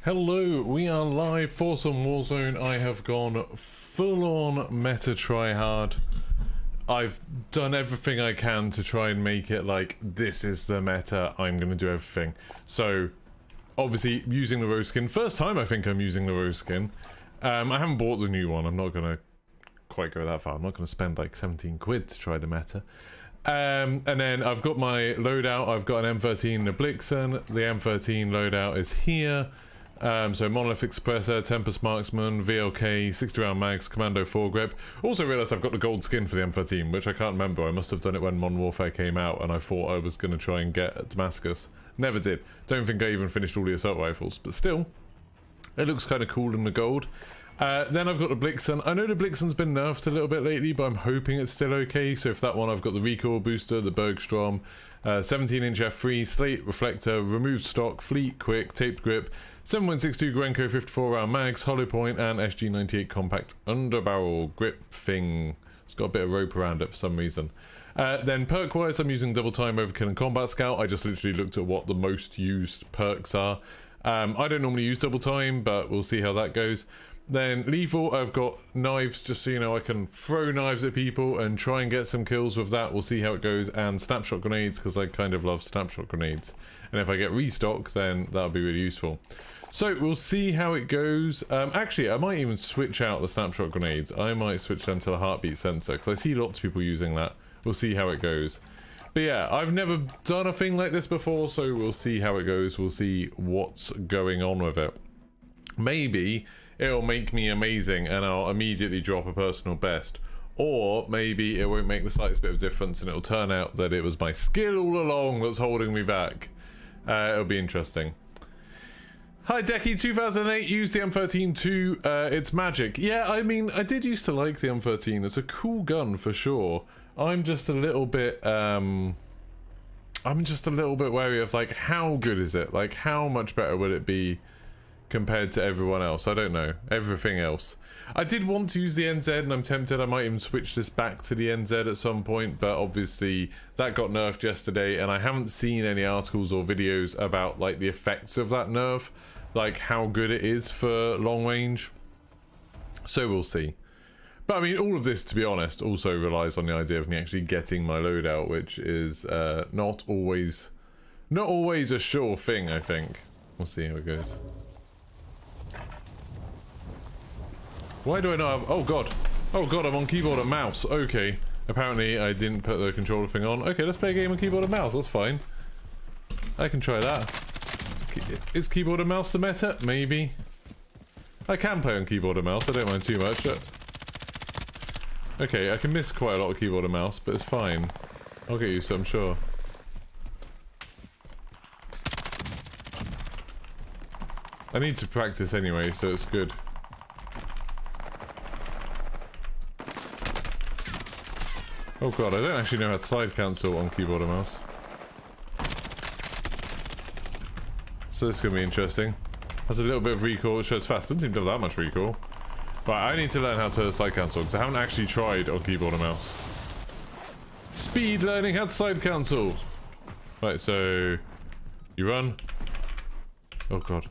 Hello, we are live for some Warzone. I have gone full-on meta tryhard. I've done everything I can to try and make it like, this is the meta, I'm gonna do everything. So, obviously, using the rose skin. First time I think I'm using the rose skin. I haven't bought the new one, I'm not gonna quite go that far. I'm not gonna spend like 17 quid to try the meta. And then I've got my loadout, I've got an M13 and a Blixen. The M13 loadout is here. So Monolith Expressor, Tempest Marksman, VLK, 60 round mags, Commando foregrip. Also realised I've got the gold skin for the M13, which I can't remember. I must have done it when Modern Warfare came out and I thought I was going to try and get Damascus. Never did. Don't think I even finished all the assault rifles, but still, it looks kind of cool in the gold. Then I've got the Blixen. I know the Blixen's been nerfed a little bit lately, but I'm hoping it's still okay. So if that one, I've got the recoil booster, the Bergstrom, 17-inch F3, slate reflector, removed stock, fleet, quick, taped grip, 7.62 Grenko 54 round mags, hollow point, and SG98 compact underbarrel grip thing. It's got a bit of rope around it for some reason. Then perk-wise, I'm using double time, overkill, and combat scout. I just literally looked at what the most used perks are. I don't normally use double time, but we'll see how that goes. Then lethal, I've got knives, just so you know I can throw knives at people and try and get some kills with that. We'll see how it goes. And snapshot grenades, because I kind of love snapshot grenades. And if I get restock, then that'll be really useful. So we'll see how it goes. Actually, I might even switch out the snapshot grenades. I might switch them to the heartbeat sensor, because I see lots of people using that. We'll see how it goes. But yeah, I've never done a thing like this before, so we'll see how it goes. We'll see what's going on with it. Maybe it'll make me amazing and I'll immediately drop a personal best. Or maybe it won't make the slightest bit of difference and it'll turn out that it was my skill all along that's holding me back. It'll be interesting. Hi Decky, 2008, used the M13 too. It's magic. Yeah, I mean, I did used to like the M13. It's a cool gun for sure. I'm just a little bit, wary of like, how good is it? Like, how much better would it be compared to everyone else? I don't know. Everything else. I did want to use the NZ and I'm tempted I might even switch this back to the NZ at some point, but obviously that got nerfed yesterday and I haven't seen any articles or videos about like the effects of that nerf, like how good it is for long range. So we'll see. But I mean, all of this, to be honest, also relies on the idea of me actually getting my loadout, which is not always a sure thing, I think. We'll see how it goes. Why do I not have... Oh god, I'm on keyboard and mouse. Okay, apparently I didn't put the controller thing on. Okay, let's play a game on keyboard and mouse, that's fine. I can try that. Is keyboard and mouse the meta? Maybe. I can play on keyboard and mouse, I don't mind too much. Okay, I can miss quite a lot of keyboard and mouse, but it's fine. I'll get used to it, I'm sure. I need to practice anyway, so it's good. Oh god, I don't actually know how to slide cancel on keyboard and mouse. So this is going to be interesting. Has a little bit of recoil, it shows fast. Doesn't seem to have that much recoil. Right, I need to learn how to slide cancel, because I haven't actually tried on keyboard and mouse. Speed learning how to slide cancel! Right, so... You run. Oh god.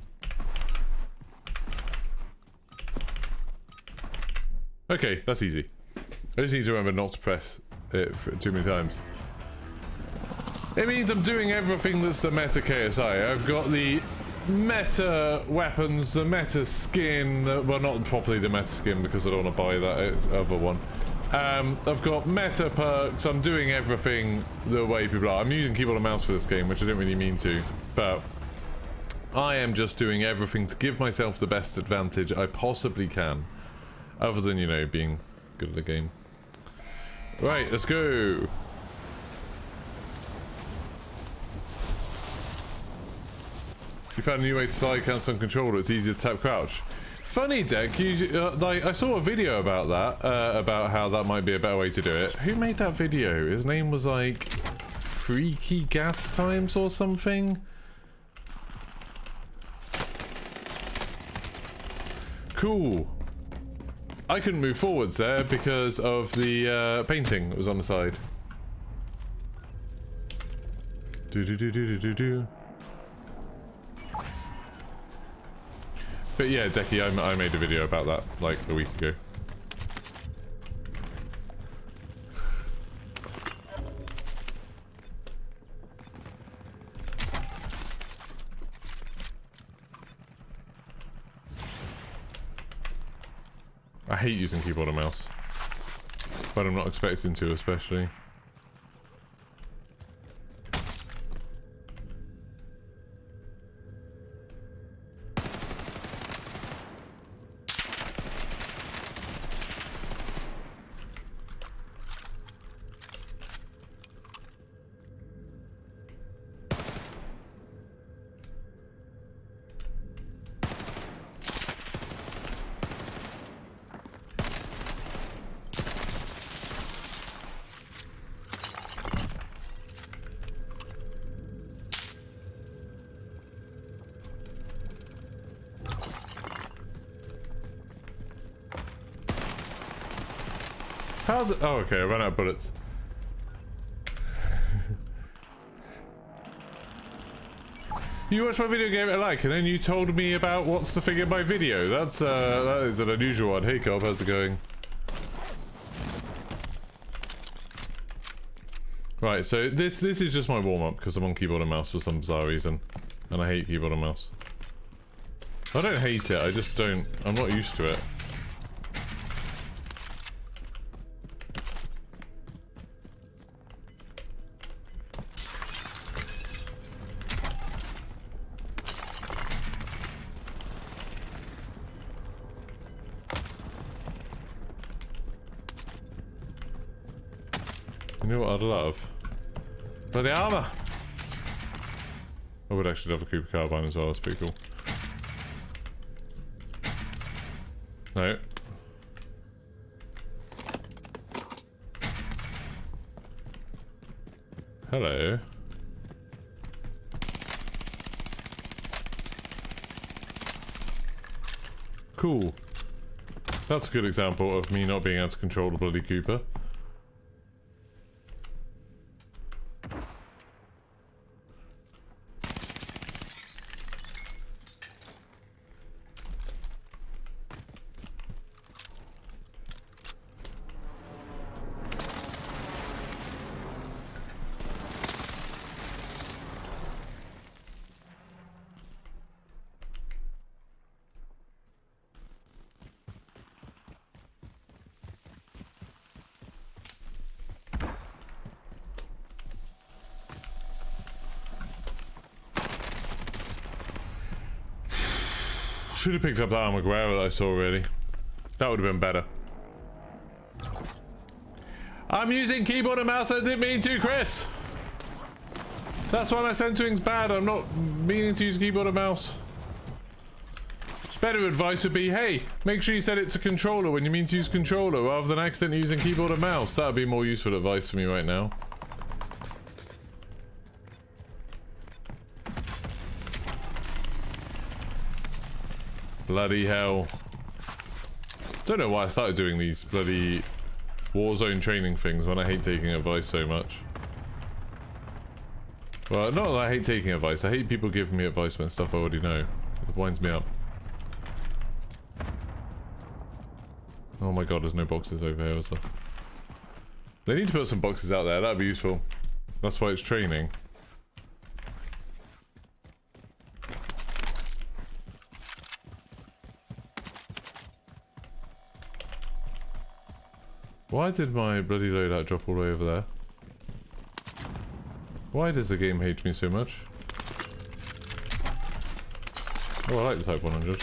Okay, that's easy. I just need to remember not to press it for too many times. It means I'm doing everything that's the meta KSI. I've got the meta weapons, the meta skin, well not properly the meta skin because I don't want to buy that other one. I've got meta perks, I'm doing everything the way people are. I'm using keyboard and mouse for this game, which I didn't really mean to, but I am just doing everything to give myself the best advantage I possibly can. Other than, you know, being good at the game. Right, let's go! You found a new way to slide cancel on controller, it's easier to tap crouch. Funny, Deck, like, I saw a video about that, about how that might be a better way to do it. Who made that video? His name was like... Freaky Gas Times or something? Cool. I couldn't move forwards there because of the painting that was on the side. But yeah, Decky, I made a video about that like a week ago. I hate using keyboard and mouse, but I'm not expecting to, especially. How's it? Oh, okay, I ran out of bullets. You watched my video, gave it a like, and then you told me about what's the thing in my video. That's that is an unusual one. Hey Cobb, how's it going? Right, so this is just my warm-up because I'm on keyboard and mouse for some bizarre reason. And I hate keyboard and mouse. I don't hate it, I just don't, I'm not used to it. You know what I'd love? Bloody armor! I would actually love a Cooper carbine as well, that's pretty cool. No. Hello. Cool. That's a good example of me not being able to control the bloody Cooper. Should have picked up that armor that I saw, really. That would have been better. I'm using keyboard and mouse, I didn't mean to, Chris! That's why my centering's bad, I'm not meaning to use keyboard and mouse. Better advice would be, hey, make sure you set it to controller when you mean to use controller, rather than accidentally using keyboard and mouse. That would be more useful advice for me right now. Bloody hell. Don't know why I started doing these bloody Warzone training things when I hate taking advice so much. Well, not that I hate taking advice, I hate people giving me advice when stuff I already know. It winds me up. Oh my god, there's no boxes over here, is there? They need to put some boxes out there, that'd be useful. That's why it's training. Why did my bloody loadout drop all the way over there? Why does the game hate me so much? Oh, I like the Type 100.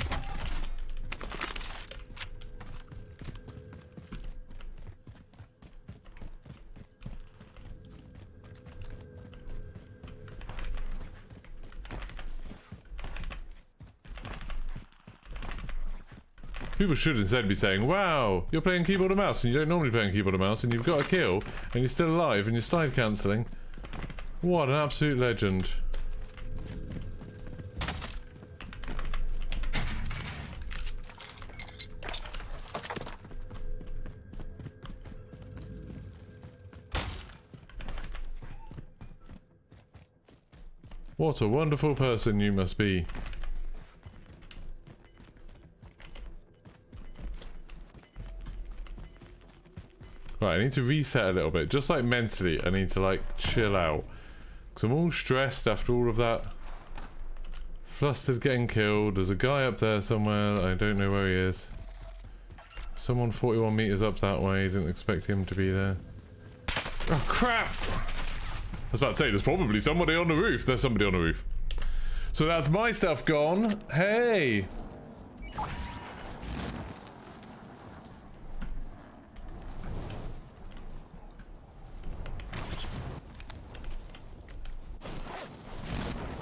People should instead be saying, wow, you're playing keyboard and mouse and you don't normally play on keyboard and mouse and you've got a kill and you're still alive and you're slide cancelling. What an absolute legend. What a wonderful person you must be. Right, I need to reset a little bit. Just like mentally, I need to like chill out. Because I'm all stressed after all of that. Flustered getting killed. There's a guy up there somewhere. I don't know where he is. Someone 41 meters up that way. Didn't expect him to be there. Oh, crap! I was about to say, there's probably somebody on the roof. There's somebody on the roof. So that's my stuff gone. Hey!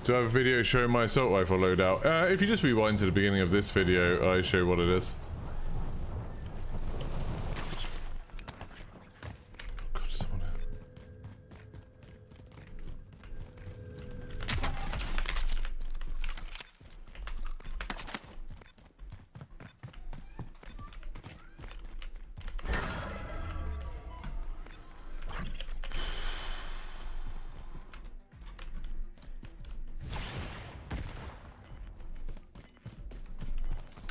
Do I have a video showing my assault rifle loadout? If you just rewind to the beginning of this video, I show what it is. God, there's someone there.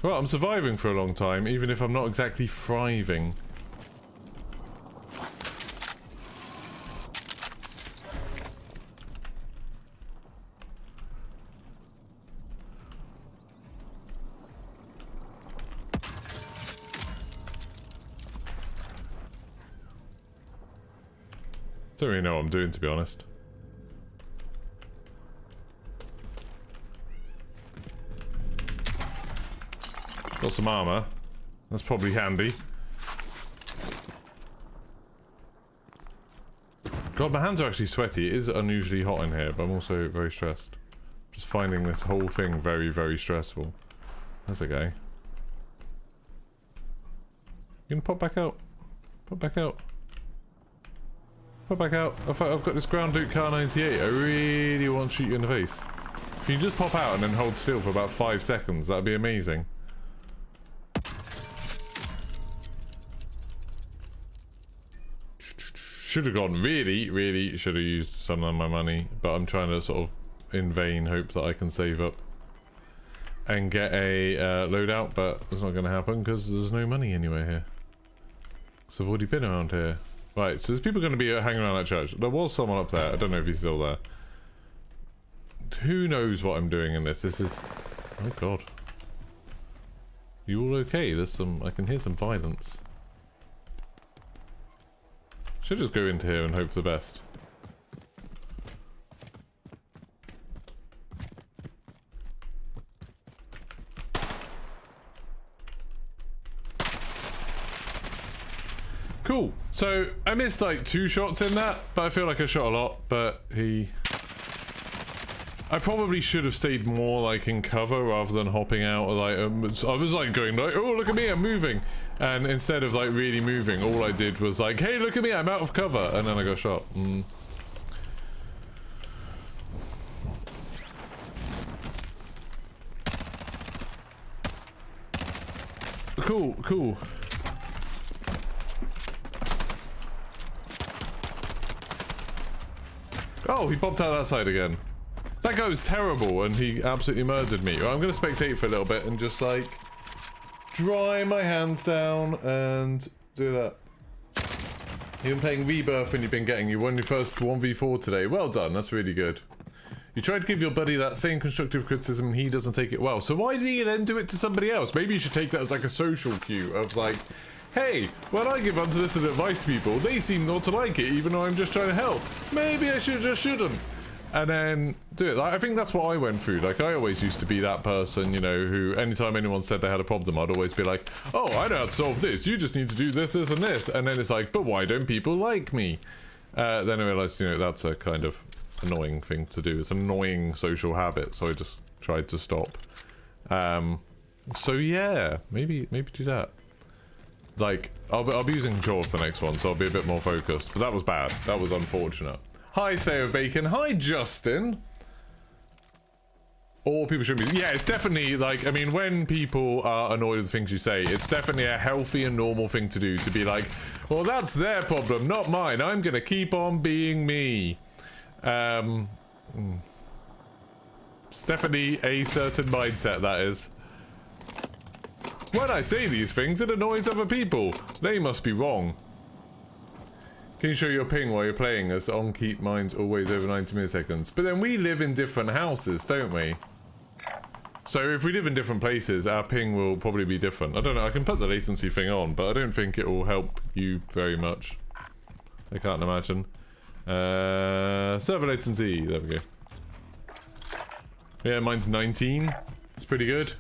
Well, I'm surviving for a long time, even if I'm not exactly thriving. Don't really know what I'm doing, to be honest. Got some armor. That's probably handy. God, my hands are actually sweaty. It is unusually hot in here, but I'm also very stressed. Just finding this whole thing very, very stressful. There's a guy. You gonna pop back out? Pop back out. Pop back out. I've got this ground loot car 98. I really want to shoot you in the face. If you just pop out and then hold still for about 5 seconds, that'd be amazing. Should have gone, really should have used some of my money, but I'm trying to sort of, in vain, hope that I can save up and get a loadout, but it's not going to happen because there's no money anywhere here. So I've already been around here. Right, so there's people going to be hanging around that church. There was someone up there, I don't know if he's still there. Who knows what I'm doing in this? This is... oh god. You all okay? There's some... I can hear some violence. Should just go into here and hope for the best. Cool. So I missed like 2 shots in that, but I feel like I shot a lot. But I probably should have stayed more like in cover rather than hopping out. Like I was like going like, oh look at me, I'm moving, and instead of like really moving, all I did was like, hey look at me, I'm out of cover, and then I got shot. Cool. Oh, he popped out that side again. That guy was terrible and he absolutely murdered me. I'm going to spectate for a little bit and just like dry my hands down and do that. You've been playing Rebirth and you've been getting, you won your first 1v4 today. Well done, that's really good. You tried to give your buddy that same constructive criticism and he doesn't take it well. So why do you then do it to somebody else? Maybe you should take that as like a social cue of like, hey, when I give unsolicited advice to people, they seem not to like it even though I'm just trying to help. Maybe I shouldn't. And then do it. Like, I think that's what I went through. Like, I always used to be that person, you know, who anytime anyone said they had a problem, I'd always be like, oh, I know how to solve this. You just need to do this, this, and this. And then it's like, but why don't people like me? Then I realized, you know, that's a kind of annoying thing to do. It's an annoying social habit, so I just tried to stop. So yeah, maybe do that. Like, I'll be using control for the next one, so I'll be a bit more focused. But that was bad. That was unfortunate. Hi, Stay of Bacon. Hi, Justin. All people should be... yeah, it's definitely, like, I mean, when people are annoyed with the things you say, it's definitely a healthy and normal thing to do, to be like, well, that's their problem, not mine. I'm gonna keep on being me. It's definitely a certain mindset, that is. When I say these things, it annoys other people. They must be wrong. Can you show your ping while you're playing as on keep mine's always over 90 milliseconds? But then we live in different houses, don't we? So if we live in different places, our ping will probably be different. I don't know, I can put the latency thing on, but I don't think it will help you very much. I can't imagine. Server latency, there we go. Yeah, mine's 19. It's pretty good.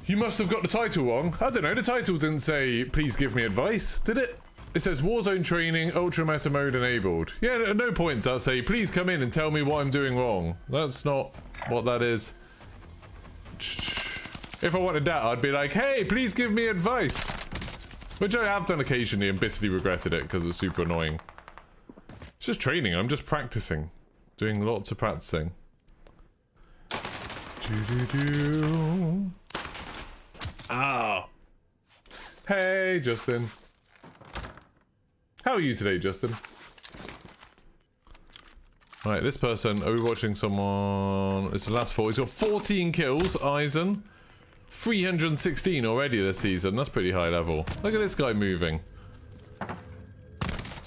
You must have got the title wrong. I don't know, the title didn't say, please give me advice, did it? It says Warzone training, ultra meta mode enabled. Yeah, at no points I'll say, please come in and tell me what I'm doing wrong. That's not what that is. If I wanted that, I'd be like, hey, please give me advice. Which I have done occasionally and bitterly regretted it because it's super annoying. It's just training, I'm just practicing. Doing lots of practicing. Ah. Hey, Justin. How are you today, Justin? Right, this person, are we watching someone? It's the last four. He's got 14 kills, Eisen. 316 already this season. That's pretty high level. Look at this guy moving.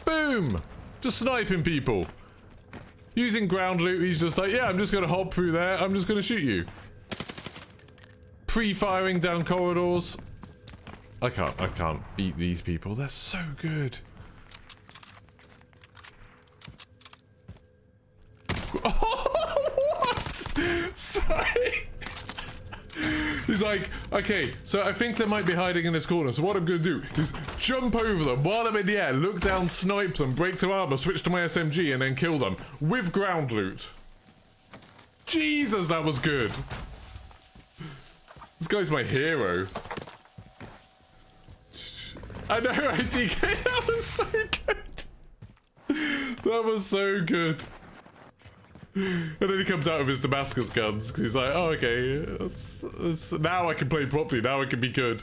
Boom! Just sniping people. Using ground loot, he's just like, yeah, I'm just gonna hop through there. I'm just gonna shoot you. Pre-firing down corridors. I can't beat these people. They're so good. What? Sorry. He's like, okay, so I think they might be hiding in this corner. So what I'm gonna do is jump over them while I'm in the air, look down, snipe them, break to armor, switch to my SMG, and then kill them with ground loot. Jesus, that was good. This guy's my hero. I know, ITK, that was so good. That was so good. And then he comes out with his Damascus guns because he's like, oh, okay, now I can play properly, now I can be good.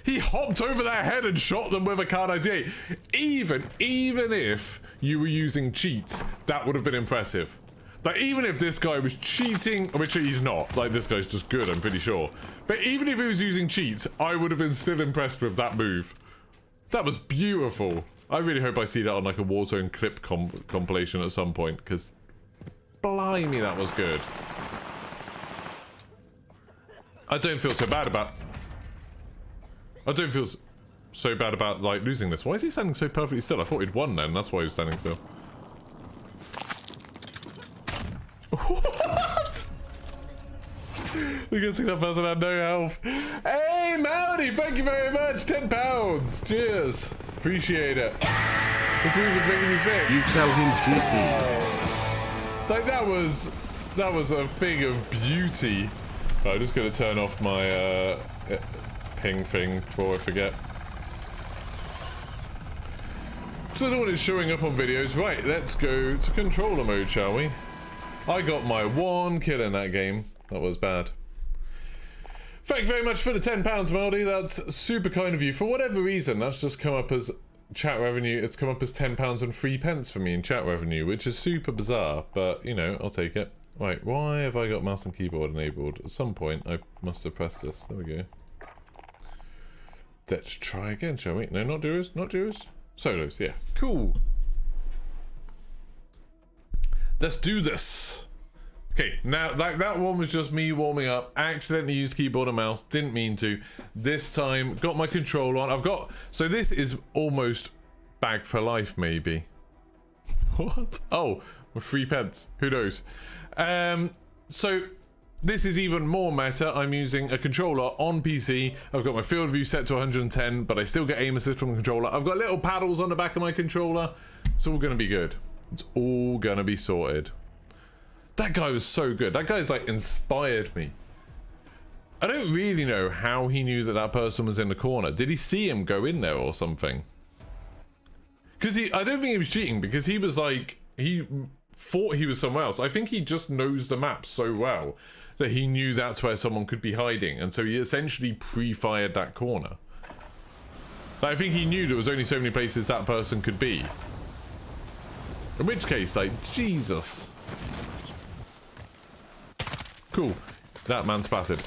He hopped over their head and shot them with a card 98. Even if you were using cheats, that would have been impressive. Like, even if this guy was cheating, which he's not, like, this guy's just good, I'm pretty sure. But even if he was using cheats, I would have been still impressed with that move. That was beautiful. I really hope I see that on, like, a Warzone clip compilation at some point, because blimey, that was good. I don't feel so bad about... like, losing this. Why is he standing so perfectly still? I thought he'd won then, that's why he was standing still. What? We're gonna see that person had no health. Hey, Mowdy, thank you very much. £10. Cheers. Appreciate it. This move was making me sick. You tell him GP. Like, that was a thing of beauty. Right, I'm just gonna turn off my ping thing before I forget. So I don't want it showing up on videos. Right, let's go to controller mode, shall we? I got my 1 kill in that game. That was bad. Thank you very much for the £10, Melody. That's super kind of you. For whatever reason, that's just come up as chat revenue. It's come up as £10 and 3 pence for me in chat revenue, which is super bizarre, but, you know, I'll take it. Right, why have I got mouse and keyboard enabled? At some point, I must have pressed this. There we go. Let's try again, shall we? No, not duos, not duos. Solos, yeah. Cool. Let's do this. Okay, now that one was just me warming up. Accidentally used keyboard and mouse, didn't mean to. This time, got my control on. So this is almost bag for life, maybe. What? Oh, 3 pence. Who knows? So this is even more meta. I'm using a controller on PC. I've got my field view set to 110, but I still get aim assist from the controller. I've got little paddles on the back of my controller. It's all gonna be good. It's all gonna be sorted. That guy was so good. That guy's like inspired me. I don't really know how he knew that that person was in the corner. Did he see him go in there or something? Because I don't think he was cheating, because he was like, he thought he was somewhere else. I think he just knows the map so well that he knew that's where someone could be hiding, and so he essentially pre-fired that corner. Like, I think he knew there was only so many places that person could be. In which case, like, Jesus. Cool. That man spattered.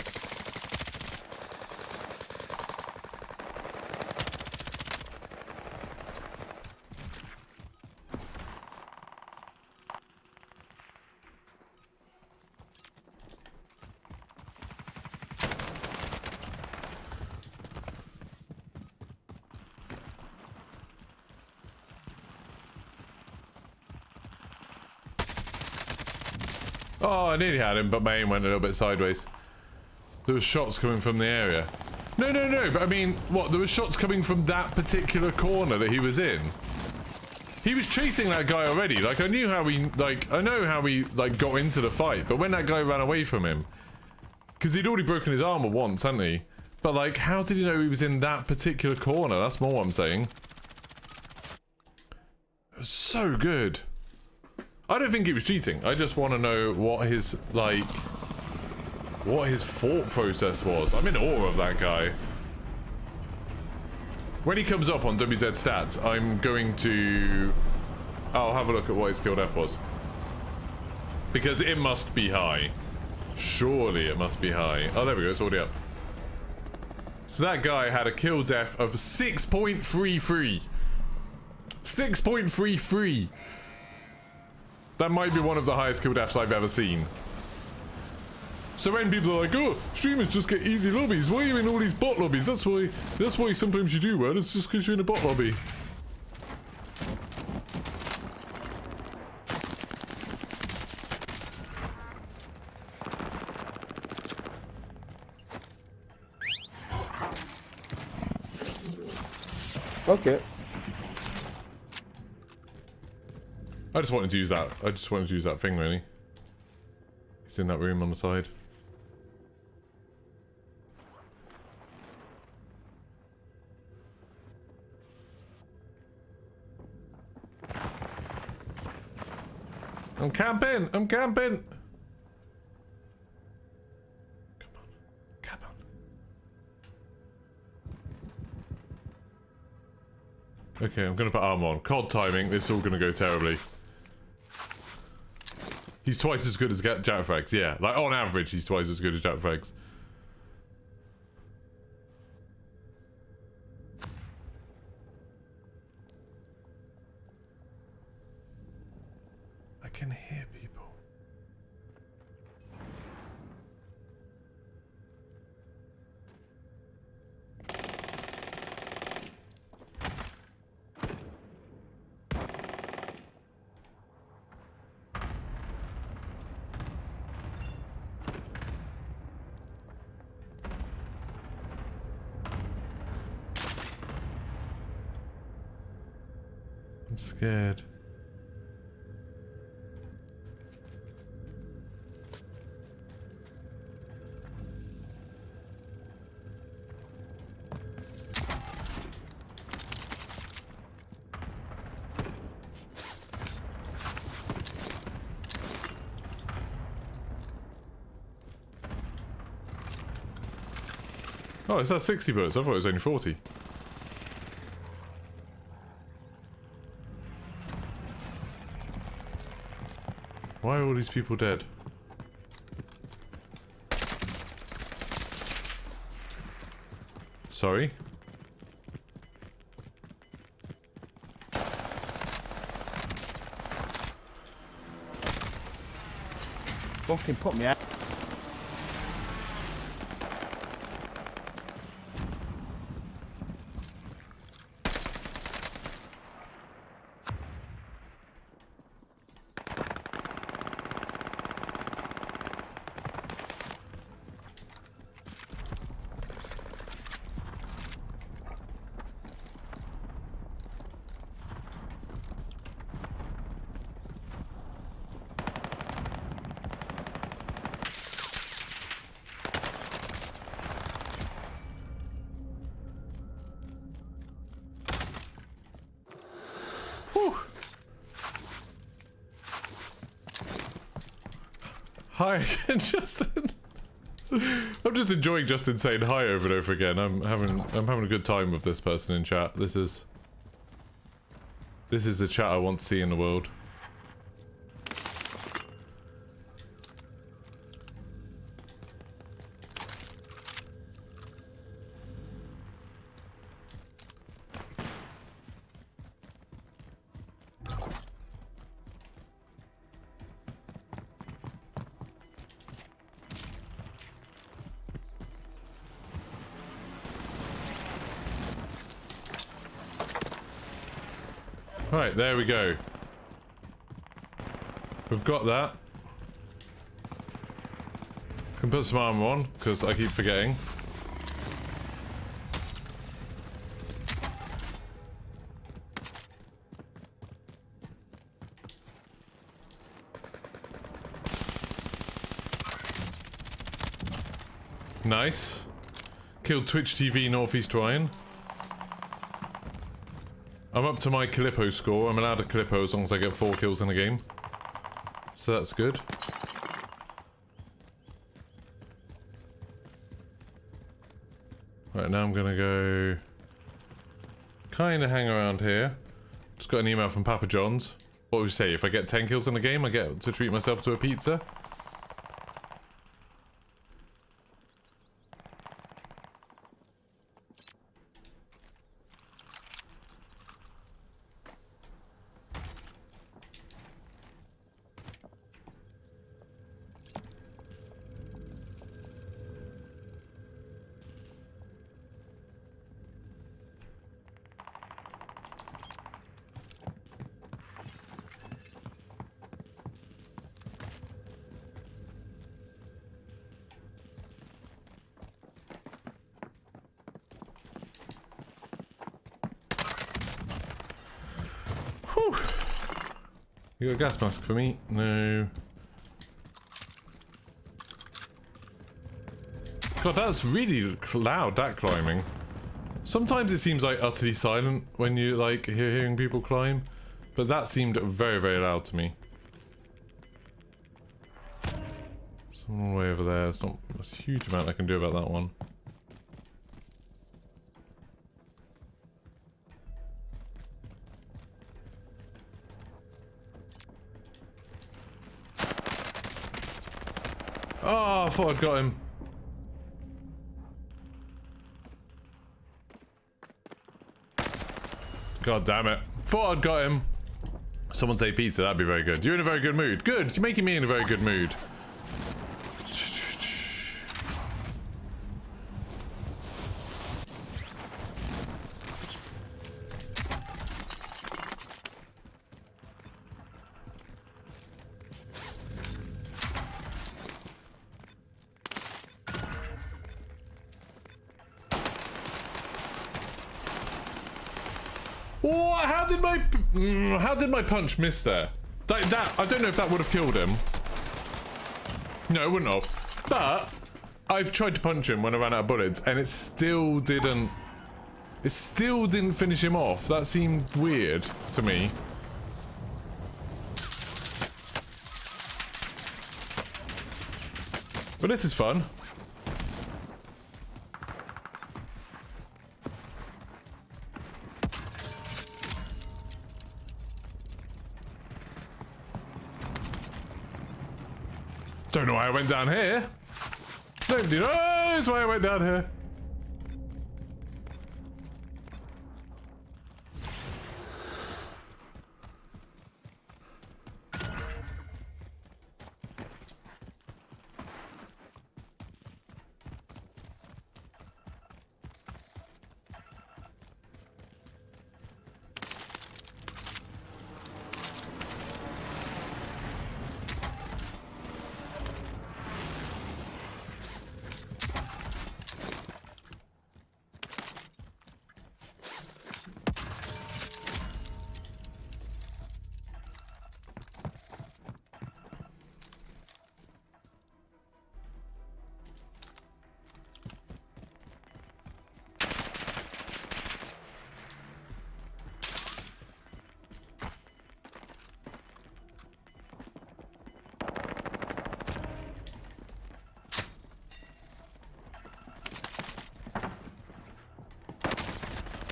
Oh, I nearly had him, but my aim went a little bit sideways. There were shots coming from the area. No, no, no, but I mean, what? There were shots coming from that particular corner that he was in. He was chasing that guy already. Like, I knew how he, like, I know how he, like, got into the fight. But when that guy ran away from him, because he'd already broken his armor once, hadn't he? But, like, how did he know he was in that particular corner? That's more what I'm saying. It was so good. I don't think he was cheating. I just want to know what his, like, what his thought process was. I'm in awe of that guy. When he comes up on WZ stats, I'm going to... I'll have a look at what his kill death was. Because it must be high. Surely it must be high. Oh, there we go. It's already up. So that guy had a kill death of 6.33. 6.33. That might be one of the highest kill deaths I've ever seen. So when people are like, oh, streamers just get easy lobbies, why are you in all these bot lobbies? That's why sometimes you do well, it's just because you're in a bot lobby. Okay. I just wanted to use that thing, really. He's in that room on the side. I'm camping! I'm camping! Come on. Come on. Okay, I'm gonna put armor on. COD timing, this is all gonna go terribly. He's twice as good as Jetfrags, yeah. Like, on average, he's twice as good as Jetfrags. I can hear people. I'm scared. Oh, it's that 60 bullets. I thought it was only 40. Why are all these people dead? Sorry? Fucking put me out. Hi again, Justin. I'm just enjoying Justin saying hi over and over again. I'm having a good time with this person in chat. This is the chat I want to see in the world. Right, there we go. We've got that. Can put some armor on, because I keep forgetting. Nice. Killed Twitch TV Northeast Ryan. I'm up to my Calippo score. I'm allowed a Calippo as long as I get 4 kills in a game. So that's good. Right, now I'm gonna go... kinda hang around here. Just got an email from Papa John's. What would you say? If I get 10 kills in a game, I get to treat myself to a pizza? Whew. You got a gas mask for me? No. God, that's really loud, that climbing. Sometimes it seems like utterly silent when you like hearing people climb, but that seemed very, very loud to me. Someone way over there. There's not a huge amount I can do about that one. Oh, I thought I'd got him. God damn it. Thought I'd got him. Someone say pizza, that'd be very good. You're in a very good mood. Good, you're making me in a very good mood. What? How did my punch miss there? That I don't know if that would have killed him. No, it wouldn't have. But I've tried to punch him when I ran out of bullets, and it still didn't. It still didn't finish him off. That seemed weird to me. But this is fun. Don't know why I went down here. Nobody knows why I went down here.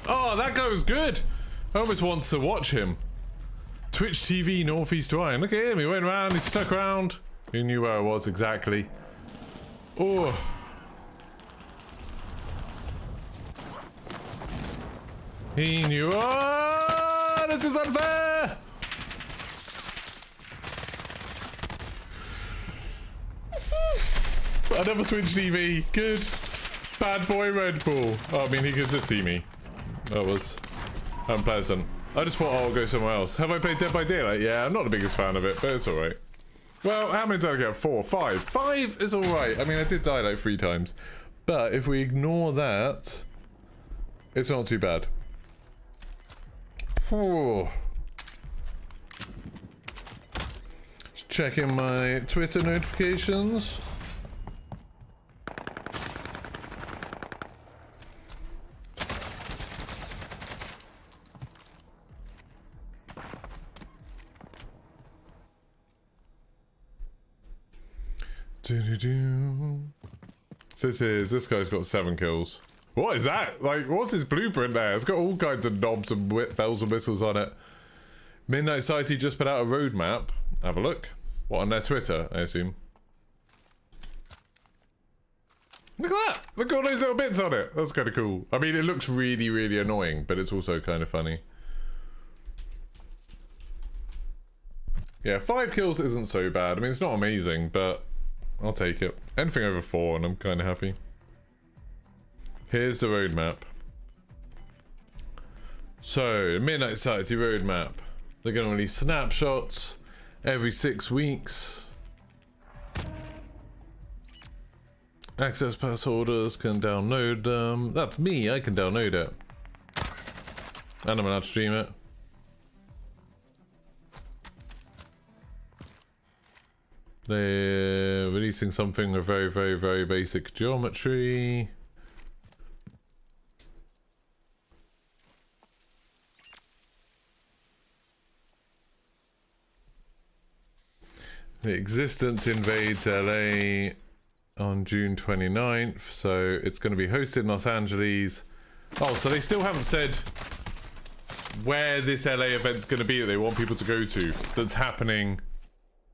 Oh, that guy was good. I almost want to watch him. Twitch TV Northeast Ryan. Look at him. He went around. He stuck around. He knew where I was exactly. Oh. He knew. Oh, this is unfair. Another Twitch TV. Good. Bad boy Red Bull. Oh, I mean, he could just see me. That was unpleasant. I just thought, oh, I'll go somewhere else. Have I played Dead by Daylight? Yeah, I'm not the biggest fan of it, but it's alright. Well, how many did I get? 4, 5. 5 is alright. I mean, I did die like 3 times. But if we ignore that, it's not too bad. Whew. Just checking my Twitter notifications. This guy's got 7 kills. What is that? Like, what's his blueprint there? It's got all kinds of knobs and bells and whistles on it. Midnight Society just put out a roadmap. Have a look. What, on their Twitter, I assume? Look at that! Look at all those little bits on it. That's kind of cool. I mean, it looks really, really annoying, but it's also kind of funny. Yeah, 5 kills isn't so bad. I mean, it's not amazing, but I'll take it. Anything over 4 and I'm kind of happy. Here's the roadmap. So, Midnight Society roadmap. They're going to release snapshots every 6 weeks. Access pass holders can download them. That's me, I can download it. And I'm allowed to stream it. They're releasing something with very, very, very basic geometry. The Existence invades LA on June 29th, so it's going to be hosted in Los Angeles. Oh, so they still haven't said where this LA event's going to be that they want people to go to that's happening.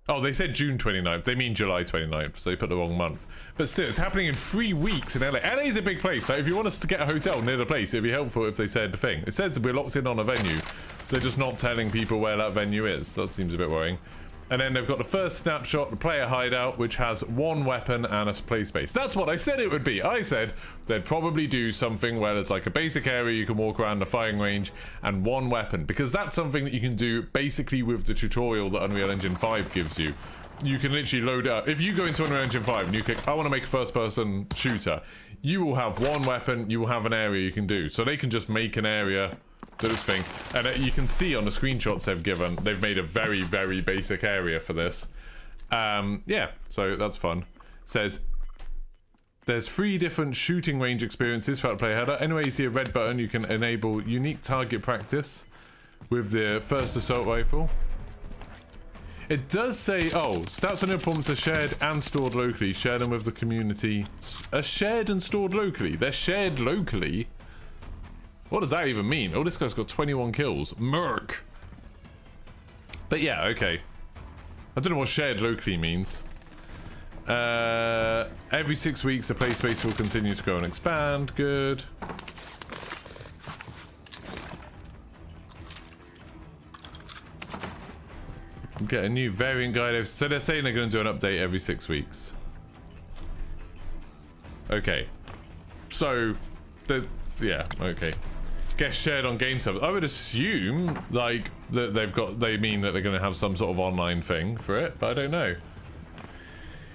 Oh, they said June 29th. They mean July 29th, so they put the wrong month. But still, it's happening in 3 weeks in LA. LA is a big place, so if you want us to get a hotel near the place, it'd be helpful if they said the thing. It says we're locked in on a venue. They're just not telling people where that venue is. That seems a bit worrying. And then they've got the first snapshot, the player hideout, which has 1 weapon and a play space. That's what I said it would be. I said they'd probably do something where there's like a basic area you can walk around the firing range and 1 weapon. Because that's something that you can do basically with the tutorial that Unreal Engine 5 gives you. You can literally load up. If you go into Unreal Engine 5 and you click, I want to make a first-person shooter, you will have 1 weapon, you will have an area you can do. So they can just make an area... this thing, and you can see on the screenshots they've given, they've made a very, very basic area for this. Yeah, so that's fun. It says there's 3 different shooting range experiences throughout the player header. Anywhere you see a red button, you can enable unique target practice with the first assault rifle. It does say, oh, stats on your performance are shared and stored locally. Share them with the community. Are shared and stored locally? They're shared locally? What does that even mean? Oh, this guy's got 21 kills. Merc. But yeah, okay. I don't know what shared locally means. Every 6 weeks, the play space will continue to grow and expand. Good. Get a new variant guide. So they're saying they're going to do an update every 6 weeks. Okay. So, yeah, okay. Gets shared on game servers. I would assume like that they mean that they're going to have some sort of online thing for it, but I don't know.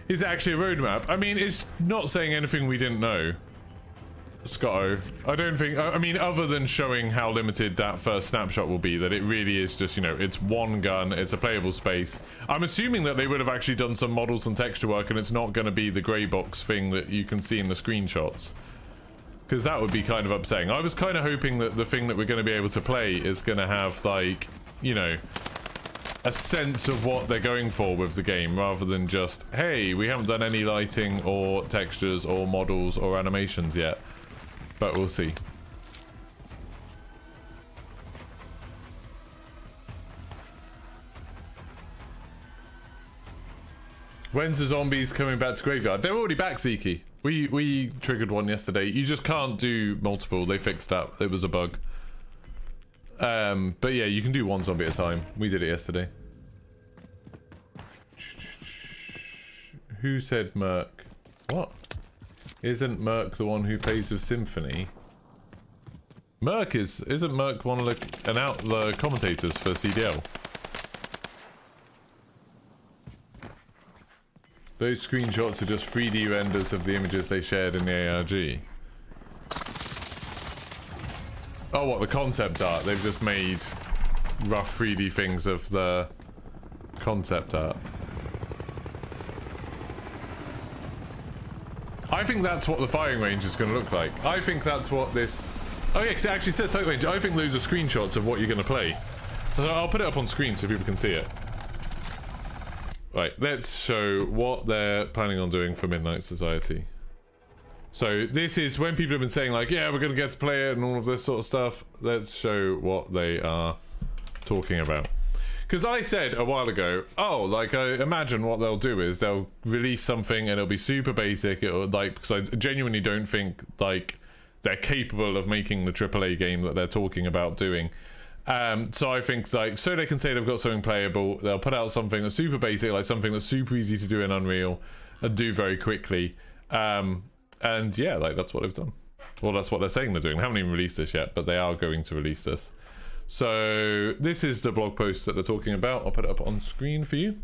Is it actually a roadmap? I mean, it's not saying anything we didn't know. Scotto, I don't think, I mean, other than showing how limited that first snapshot will be, that it really is just, you know, it's 1 gun, it's a playable space. I'm assuming that they would have actually done some models and texture work, and it's not going to be the grey box thing that you can see in the screenshots. Because that would be kind of upsetting. I was kind of hoping that the thing that we're going to be able to play is going to have, like, you know, a sense of what they're going for with the game, rather than just, hey, we haven't done any lighting or textures or models or animations yet. But we'll see. When's the zombies coming back to graveyard? They're already back, Zeki. We triggered one yesterday. You just can't do multiple. They fixed that. It was a bug. But yeah, you can do 1 zombie at a time. We did it yesterday. Who said Merc? What? Isn't Merc the one who plays with Symphony? Merc isn't Merc one of the commentators for CDL? Those screenshots are just 3D renders of the images they shared in the ARG. Oh, what, the concept art? They've just made rough 3D things of the concept art. I think that's what the firing range is going to look like. I think that's what this... Oh yeah, 'cause it actually says target range. I think those are screenshots of what you're going to play. So I'll put it up on screen so people can see it. Right, let's show what they're planning on doing for Midnight Society. So this is when people have been saying like, yeah, we're going to get to play it and all of this sort of stuff. Let's show what they are talking about. Because I said a while ago, oh, like, I imagine what they'll do is they'll release something and it'll be super basic. It'll, like, because I genuinely don't think, like, they're capable of making the AAA game that they're talking about doing. So I think, like, so they can say they've got something playable, they'll put out something that's super basic, like something that's super easy to do in Unreal and do very quickly. And yeah, like, that's what they've done. Well, that's what they're saying they're doing. They haven't even released this yet, but they are going to release this. So this is the blog post that they're talking about. I'll put it up on screen for you.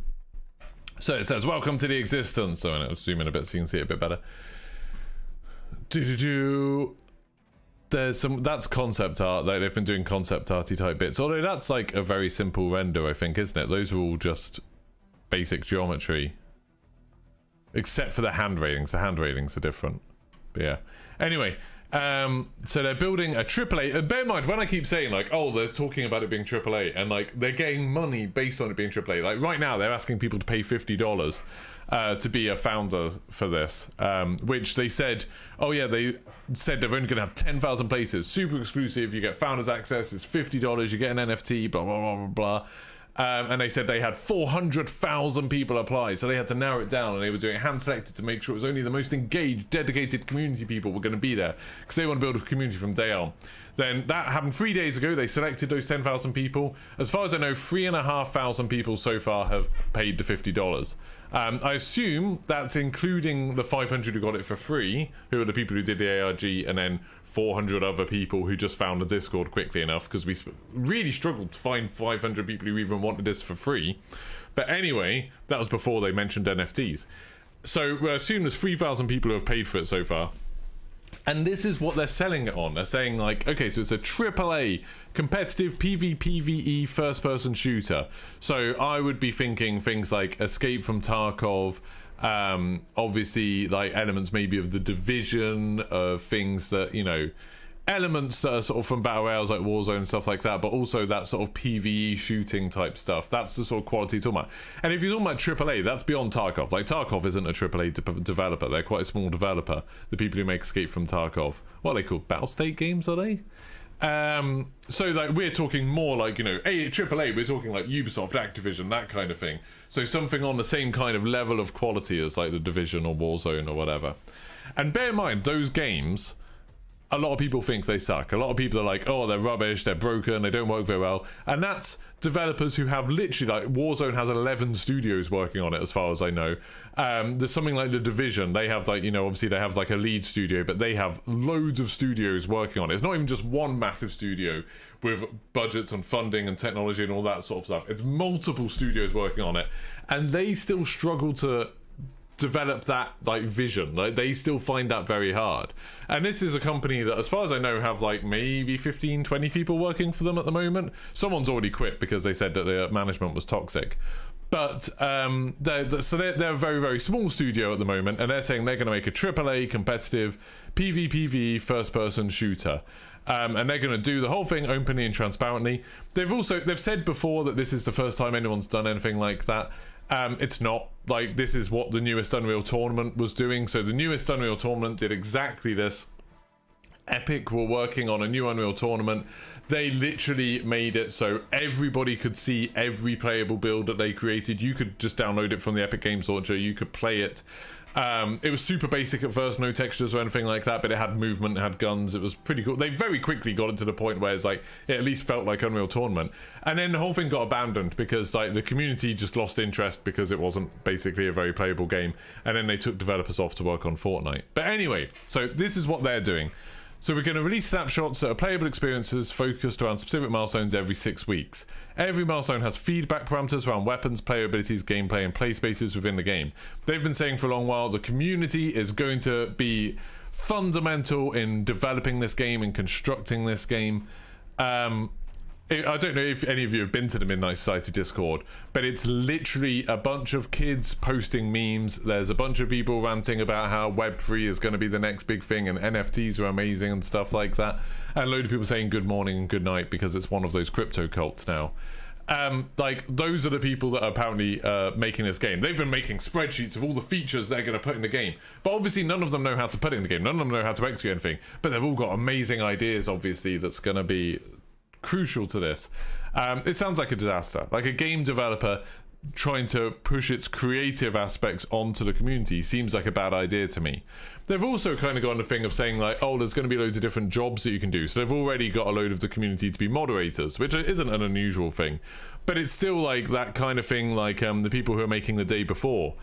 So it says, welcome to the existence. So I'll zoom in a bit so you can see it a bit better. There's some, that's concept art. Like, they've been doing concept arty type bits. Although that's like a very simple render, I think, isn't it? Those are all just basic geometry. Except for the hand railings. The hand railings are different. But yeah. Anyway. So they're building a AAA, and bear in mind when I keep saying like, oh, they're talking about it being AAA, and like they're getting money based on it being AAA. Like right now they're asking people to pay $50 to be a founder for this, which they said, oh yeah, they said they're only gonna have 10,000 places, super exclusive, you get founders access, it's $50, you get an NFT, blah blah blah blah blah. And they said they had 400,000 people apply, so they had to narrow it down, and they were doing it hand selected to make sure it was only the most engaged, dedicated community people were going to be there, because they want to build a community from day on. Then that happened 3 days ago. They selected those 10,000 people. As far as I know, 3,500 people so far have paid the $50. I assume that's including the 500 who got it for free, who are the people who did the ARG, and then 400 other people who just found the Discord quickly enough, because we really struggled to find 500 people who even wanted this for free. But anyway, that was before they mentioned NFTs. So we assume there's 3,000 people who have paid for it so far. And this is what they're selling it on. They're saying like, okay, so it's a AAA competitive PvPvE first-person shooter. So I would be thinking things like Escape from Tarkov, obviously like elements maybe of The Division, things that, you know, elements that are sort of from battle royales like Warzone and stuff like that, but also that sort of PvE shooting type stuff. That's the sort of quality you're talking about. And if you're talking about AAA, that's beyond Tarkov. Like, Tarkov isn't a AAA developer. They're quite a small developer. The people who make Escape from Tarkov. What are they called? Battle State games, are they? So like we're talking more like, you know, AAA, we're talking like Ubisoft, Activision, that kind of thing. So something on the same kind of level of quality as like The Division or Warzone or whatever. And bear in mind, those games, a lot of people think they suck. A lot of people are like, oh, they're rubbish, they're broken, they don't work very well. And that's developers who have literally, like, Warzone has 11 studios working on it, as far as I know. There's something like The Division. They have, like, you know, obviously they have, like, a lead studio, but they have loads of studios working on it. It's not even just one massive studio with budgets and funding and technology and all that sort of stuff. It's multiple studios working on it. And they still struggle to develop that like vision. Like, they still find that very hard. And this is a company that, as far as I know, have like maybe 15-20 people working for them at the moment. Someone's already quit because they said that their management was toxic. But they're a very, very small studio at the moment, and they're saying they're going to make a AAA competitive PvPvE first-person shooter. And they're going to do the whole thing openly and transparently. They've said before that this is the first time anyone's done anything like that. It's not. Like, this is what the newest Unreal Tournament was doing. So the newest Unreal Tournament did exactly this. Epic were working on a new Unreal Tournament. They literally made it so everybody could see every playable build that they created. You could just download it from the Epic Games Launcher. You could play it. It was super basic at first, no textures or anything like that, but it had movement, it had guns. It was pretty cool. They very quickly got it to the point where it's like, it at least felt like Unreal Tournament. And then the whole thing got abandoned because like the community just lost interest because it wasn't basically a very playable game. And then they took developers off to work on Fortnite. But anyway, so this is what they're doing. So we're going to release snapshots that are playable experiences focused around specific milestones every 6 weeks. Every milestone has feedback parameters around weapons, player abilities, gameplay, and play spaces within the game. They've been saying for a long while the community is going to be fundamental in developing this game and constructing this game. I don't know if any of you have been to the Midnight Society Discord, but it's literally a bunch of kids posting memes. There's a bunch of people ranting about how Web3 is going to be the next big thing and NFTs are amazing and stuff like that. And a load of people saying good morning and good night because it's one of those crypto cults now. Like, those are the people that are apparently making this game. They've been making spreadsheets of all the features they're going to put in the game. But obviously none of them know how to put it in the game. None of them know how to execute anything. But they've all got amazing ideas, obviously, that's going to be crucial to this. It sounds like a disaster. Like a game developer trying to push its creative aspects onto the community seems like a bad idea to me. They've also kind of gone the thing of saying like, oh, there's going to be loads of different jobs that you can do. So they've already got a load of the community to be moderators, which isn't an unusual thing. But it's still like that kind of thing, like the people who are making the day before.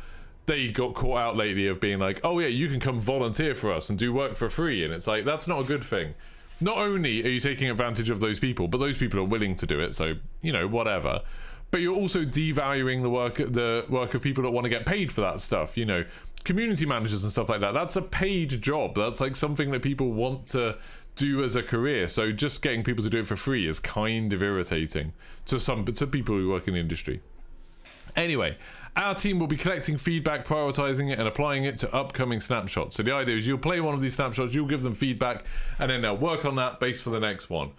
They got caught out lately of being like, oh yeah, you can come volunteer for us and do work for free. And it's like, that's not a good thing. Not only are you taking advantage of those people, but those people are willing to do it, so, you know, whatever. But you're also devaluing the work of people that want to get paid for that stuff, you know. Community managers and stuff like that, that's a paid job. That's like something that people want to do as a career. So just getting people to do it for free is kind of irritating to people who work in the industry. Anyway, our team will be collecting feedback, prioritizing it, and applying it to upcoming snapshots. So the idea is you'll play one of these snapshots, you'll give them feedback, and then they'll work on that based for the next one.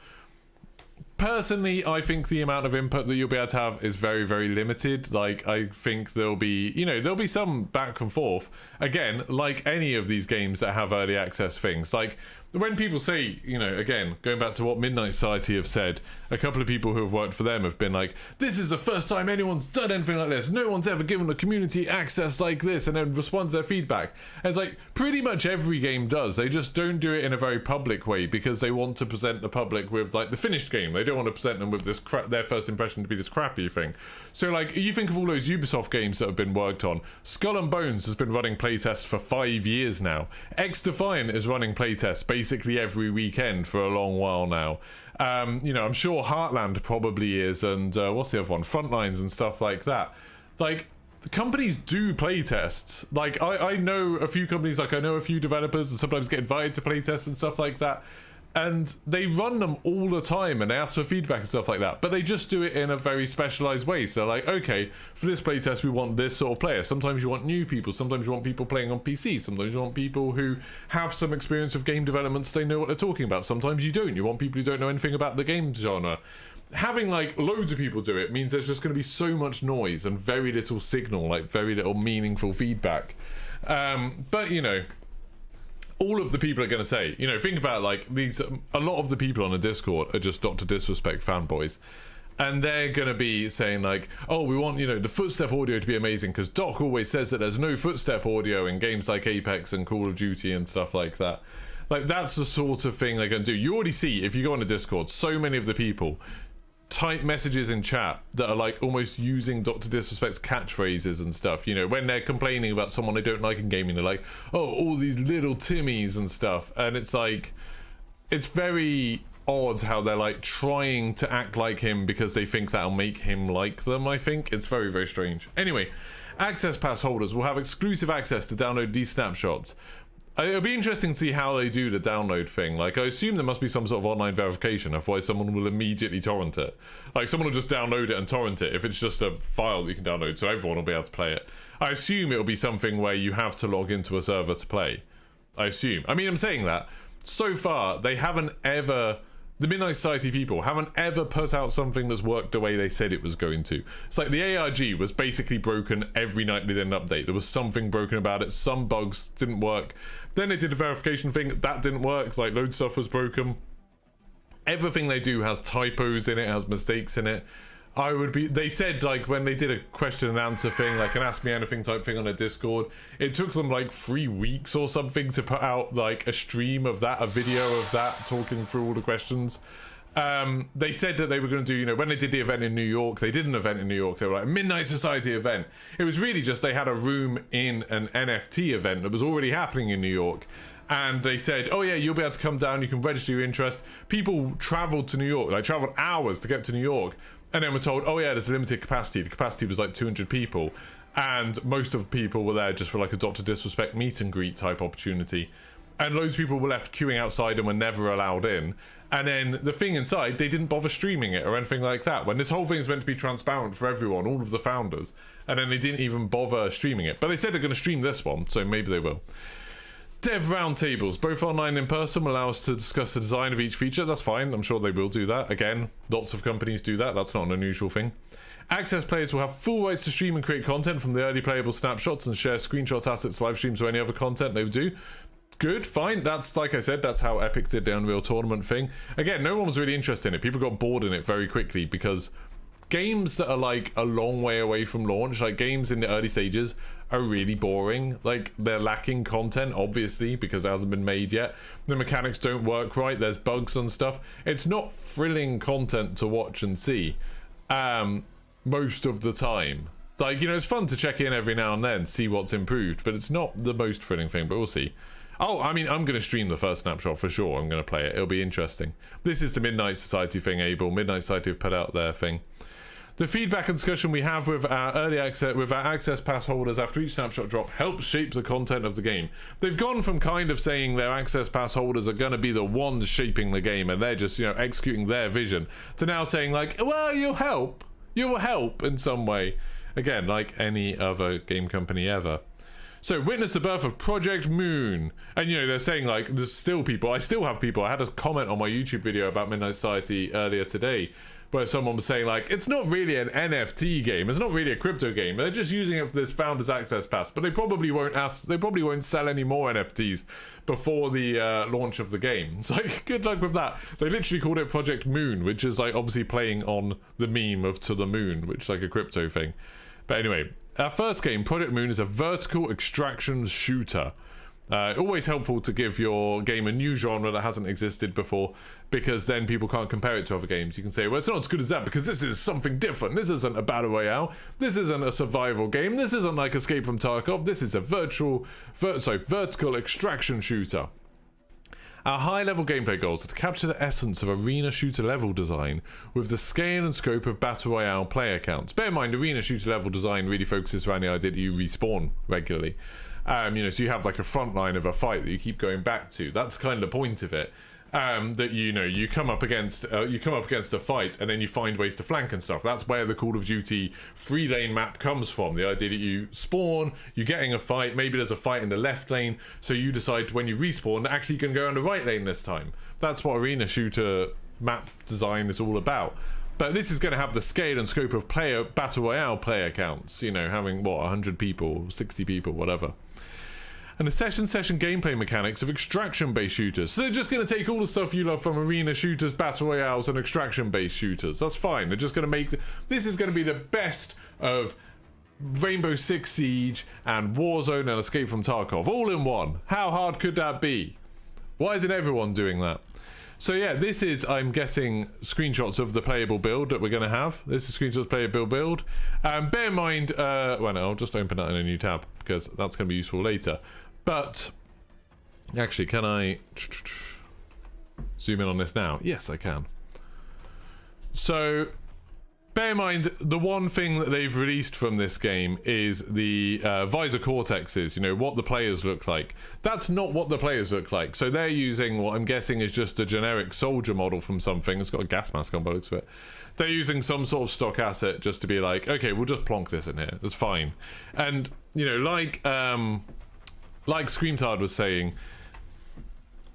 Personally, I think the amount of input that you'll be able to have is very, very limited. Like, I think there'll be, you know, there'll be some back and forth. Again, like any of these games that have early access things. Like, when people say, you know, again, going back to what Midnight Society have said, a couple of people who have worked for them have been like, this is the first time anyone's done anything like this. No one's ever given the community access like this, and then respond to their feedback. And it's like, pretty much every game does. They just don't do it in a very public way because they want to present the public with, like, the finished game. They don't want to present them with this their first impression to be this crappy thing. So, like, you think of all those Ubisoft games that have been worked on. Skull and Bones has been running playtests for 5 years now. X-Defiant is running playtests basically every weekend for a long while now. You know, I'm sure Heartland probably is, and what's the other one? Frontlines and stuff like that. Like, the companies do playtests. Like, I know a few companies, like I know a few developers and sometimes get invited to playtests and stuff like that. And they run them all the time and they ask for feedback and stuff like that, but they just do it in a very specialized way. So like, okay, for this playtest we want this sort of player. Sometimes you want new people, sometimes you want people playing on PC, sometimes you want people who have some experience with game development so they know what they're talking about. Sometimes you don't. You want people who don't know anything about the game genre. Having like loads of people do it means there's just going to be so much noise and very little signal, like very little meaningful feedback. But you know, all of the people are going to say, you know, think about like these, a lot of the people on the Discord are just Dr. Disrespect fanboys. And they're going to be saying like, oh, we want, you know, the footstep audio to be amazing because Doc always says that there's no footstep audio in games like Apex and Call of Duty and stuff like that. Like, that's the sort of thing they're going to do. You already see, if you go on the Discord, so many of the people type messages in chat that are like almost using Dr. Disrespect's catchphrases and stuff, you know, when they're complaining about someone they don't like in gaming. They're like, oh, all these little Timmies and stuff, and it's like, it's very odd how they're like trying to act like him because they think that'll make him like them. I think it's very, very strange. Anyway, access pass holders will have exclusive access to download these snapshots. It'll be interesting to see how they do the download thing. Like, I assume there must be some sort of online verification, otherwise someone will immediately torrent it. Like, someone will just download it and torrent it if it's just a file that you can download, so everyone will be able to play it. I assume it'll be something where you have to log into a server to play. I assume. I mean, I'm saying that. So far, they haven't ever... The Midnight Society people haven't ever put out something that's worked the way they said it was going to. It's like the ARG was basically broken every night they did an update. There was something broken about it. Some bugs didn't work. Then they did a verification thing. That didn't work. Like, loads of stuff was broken. Everything they do has typos in it, has mistakes in it. They said, like, when they did a question and answer thing, like an ask me anything type thing on their Discord, it took them like 3 weeks or something to put out like a stream of that, a video of that, talking through all the questions. They said that they were going to do, you know, when they did the event in New York, they did an event in New York, they were like, Midnight Society event. It was really just they had a room in an NFT event that was already happening in New York. and they said, oh yeah, you'll be able to come down, you can register your interest. People traveled to New York, like traveled hours to get to New York, and then were told, oh yeah, there's a limited capacity. The capacity was like 200 people, and most of the people were there just for like a Dr. Disrespect meet and greet type opportunity. And loads of people were left queuing outside and were never allowed in. And then the thing inside, they didn't bother streaming it or anything like that. When this whole thing is meant to be transparent for everyone, all of the founders. And then they didn't even bother streaming it. But they said they're going to stream this one, so maybe they will. Dev roundtables, both online and in person, will allow us to discuss the design of each feature. That's fine. I'm sure they will do that. Again, lots of companies do that. That's not an unusual thing. Access players will have full rights to stream and create content from the early playable snapshots and share screenshots, assets, live streams, or any other content they would do. Good, fine. That's, like I said, that's how Epic did the Unreal Tournament thing. Again, no one was really interested in it. People got bored in it very quickly because games that are like a long way away from launch, like games in the early stages, are really boring. Like, they're lacking content, obviously, because it hasn't been made yet. The mechanics don't work right. There's bugs and stuff. It's not thrilling content to watch and see most of the time. Like, you know, it's fun to check in every now and then, see what's improved, but it's not the most thrilling thing, but we'll see. Oh, I mean, I'm going to stream the first snapshot for sure. I'm going to play it. It'll be interesting. This is the Midnight Society thing, Abel. Midnight Society have put out their thing. The feedback and discussion we have with our access pass holders after each snapshot drop helps shape the content of the game. They've gone from kind of saying their access pass holders are going to be the ones shaping the game and they're just, you know, executing their vision, to now saying like, well, you'll help. You will help in some way. Again, like any other game company ever. So, witness the birth of Project Moon. And, you know, they're saying, like, there's still people. I still have people. I had a comment on my YouTube video about Midnight Society earlier today where someone was saying, like, it's not really an NFT game. It's not really a crypto game. They're just using it for this Founders Access Pass. But they probably won't sell any more NFTs before the launch of the game. It's like, good luck with that. They literally called it Project Moon, which is, like, obviously playing on the meme of To the Moon, which is like a crypto thing. But anyway, our first game, Project Moon, is a vertical extraction shooter. Always helpful to give your game a new genre that hasn't existed before, because then people can't compare it to other games. You can say, well, it's not as good as that because this is something different. This isn't a battle royale. This isn't a survival game. This isn't like Escape from Tarkov. This is a vertical extraction shooter. Our high-level gameplay goals are to capture the essence of arena shooter level design with the scale and scope of battle royale player counts. Bear in mind, arena shooter level design really focuses around the idea that you respawn regularly. You know, so you have like a front line of a fight that you keep going back to. That's kind of the point of it. That, you know, you come up against a fight and then you find ways to flank and stuff. That's where the Call of Duty 3-lane map comes from. The idea that you spawn, you're getting a fight, maybe there's a fight in the left lane, so you decide when you respawn that actually you can go on the right lane this time. That's what arena shooter map design is all about. But this is going to have the scale and scope of battle royale player counts, you know, having what, 100 people, 60 people, whatever. And the session gameplay mechanics of extraction-based shooters. So they're just going to take all the stuff you love from arena shooters, battle royales, and extraction-based shooters. That's fine. They're just going to make... This is going to be the best of Rainbow Six Siege and Warzone and Escape from Tarkov. All in one. How hard could that be? Why isn't everyone doing that? So yeah, this is, I'm guessing, screenshots of the playable build that we're going to have. This is screenshots of playable build. Bear in mind... well, no, I'll just open that in a new tab because that's going to be useful later. But, actually, can I zoom in on this now? Yes, I can. So, bear in mind, the one thing that they've released from this game is the visor cortexes, you know, what the players look like. That's not what the players look like. So they're using what I'm guessing is just a generic soldier model from something. It's got a gas mask on by the looks of it. They're using some sort of stock asset just to be like, okay, we'll just plonk this in here. That's fine. And, you know, like Screamtard was saying,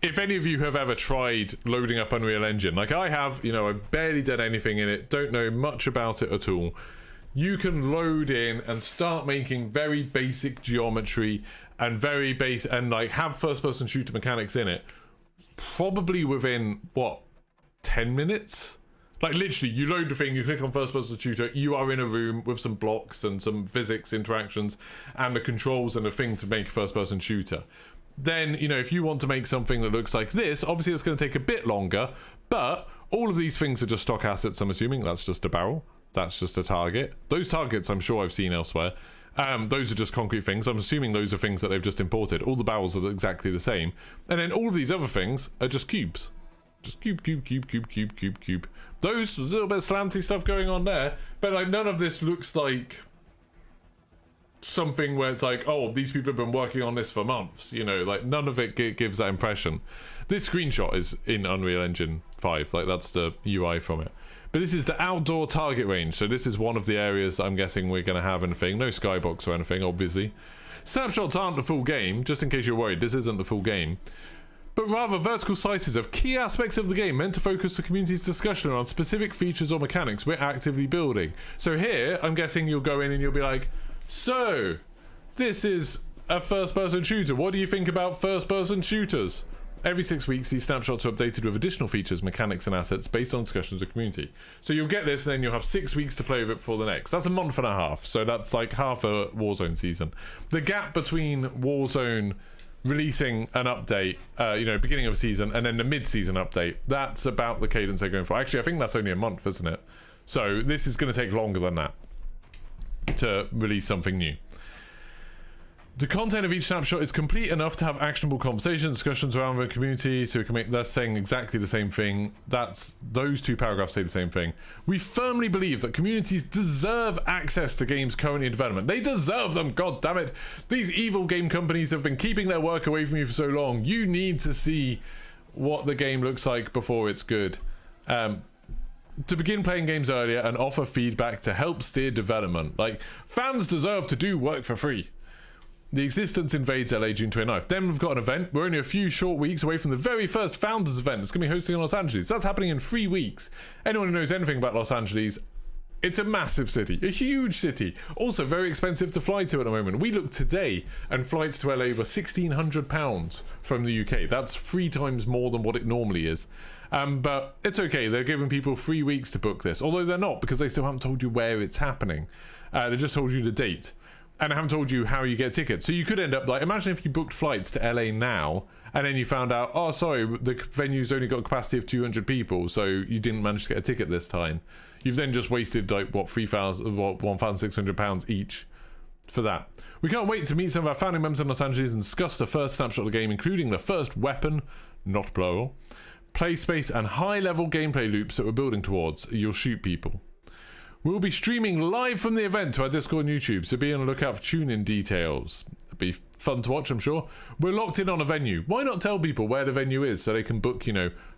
if any of you have ever tried loading up Unreal Engine, like I have, you know, I've barely done anything in it, don't know much about it at all, you can load in and start making very basic geometry and like have first-person shooter mechanics in it, probably within, what, 10 minutes? Like, literally, you load the thing, you click on first-person shooter, you are in a room with some blocks and some physics interactions and the controls and a thing to make a first-person shooter. Then, you know, if you want to make something that looks like this, obviously it's going to take a bit longer, but all of these things are just stock assets, I'm assuming. That's just a barrel. That's just a target. Those targets I'm sure I've seen elsewhere. Those are just concrete things. I'm assuming those are things that they've just imported. All the barrels are exactly the same. And then all of these other things are just cubes. Just cube. Those, a little bit of slanty stuff going on there. But like none of this looks like something where it's like, oh, these people have been working on this for months. You know, like none of it gives that impression. This screenshot is in Unreal Engine 5. Like that's the UI from it. But this is the outdoor target range. So this is one of the areas that I'm guessing we're going to have anything. No skybox or anything, obviously. Snapshots aren't the full game, just in case you're worried. This isn't the full game. But rather vertical slices of key aspects of the game meant to focus the community's discussion on specific features or mechanics we're actively building. So here, I'm guessing you'll go in and you'll be like, so, this is a first-person shooter. What do you think about first-person shooters? Every 6 weeks, these snapshots are updated with additional features, mechanics, and assets based on discussions with the community. So you'll get this, and then you'll have 6 weeks to play with it before the next. That's a month and a half, so that's like half a Warzone season. The gap between Warzone releasing an update, beginning of a season, and then the mid-season update, that's about the cadence they're going for. Actually, I think that's only a month, isn't it? So this is going to take longer than that to release something new. The content of each snapshot is complete enough to have actionable conversations, discussions around the community, so we can make that's saying exactly the same thing. That's those two paragraphs say the same thing. We firmly believe that communities deserve access to games currently in development. They deserve them, god damn it. These evil game companies have been keeping their work away from you for so long. You need to see what the game looks like before it's good. To begin playing games earlier and offer feedback to help steer development. Like, fans deserve to do work for free. The Existence invades LA June 29th. Then we've got an event. We're only a few short weeks away from the very first Founders event. It's going to be hosting in Los Angeles. That's happening in 3 weeks. Anyone who knows anything about Los Angeles, it's a massive city, a huge city. Also very expensive to fly to at the moment. We looked today and flights to LA were £1,600 from the UK. That's 3 times more than what it normally is. But it's okay. They're giving people 3 weeks to book this. Although they're not, because they still haven't told you where it's happening. They just told you the date. And I haven't told you how you get tickets. So you could end up like, imagine if you booked flights to LA now, and then you found out, oh, sorry, the venue's only got a capacity of 200 people, so you didn't manage to get a ticket this time. You've then just wasted like, what, £1,600 each for that. We can't wait to meet some of our founding members in Los Angeles and discuss the first snapshot of the game, including the first weapon, not plural, play space, and high-level gameplay loops that we're building towards. You'll shoot people. We'll be streaming live from the event to our Discord and YouTube, so be on the lookout for tune-in details. It'll be fun to watch, I'm sure. We're locked in on a venue. Why not tell people where the venue is so they can book,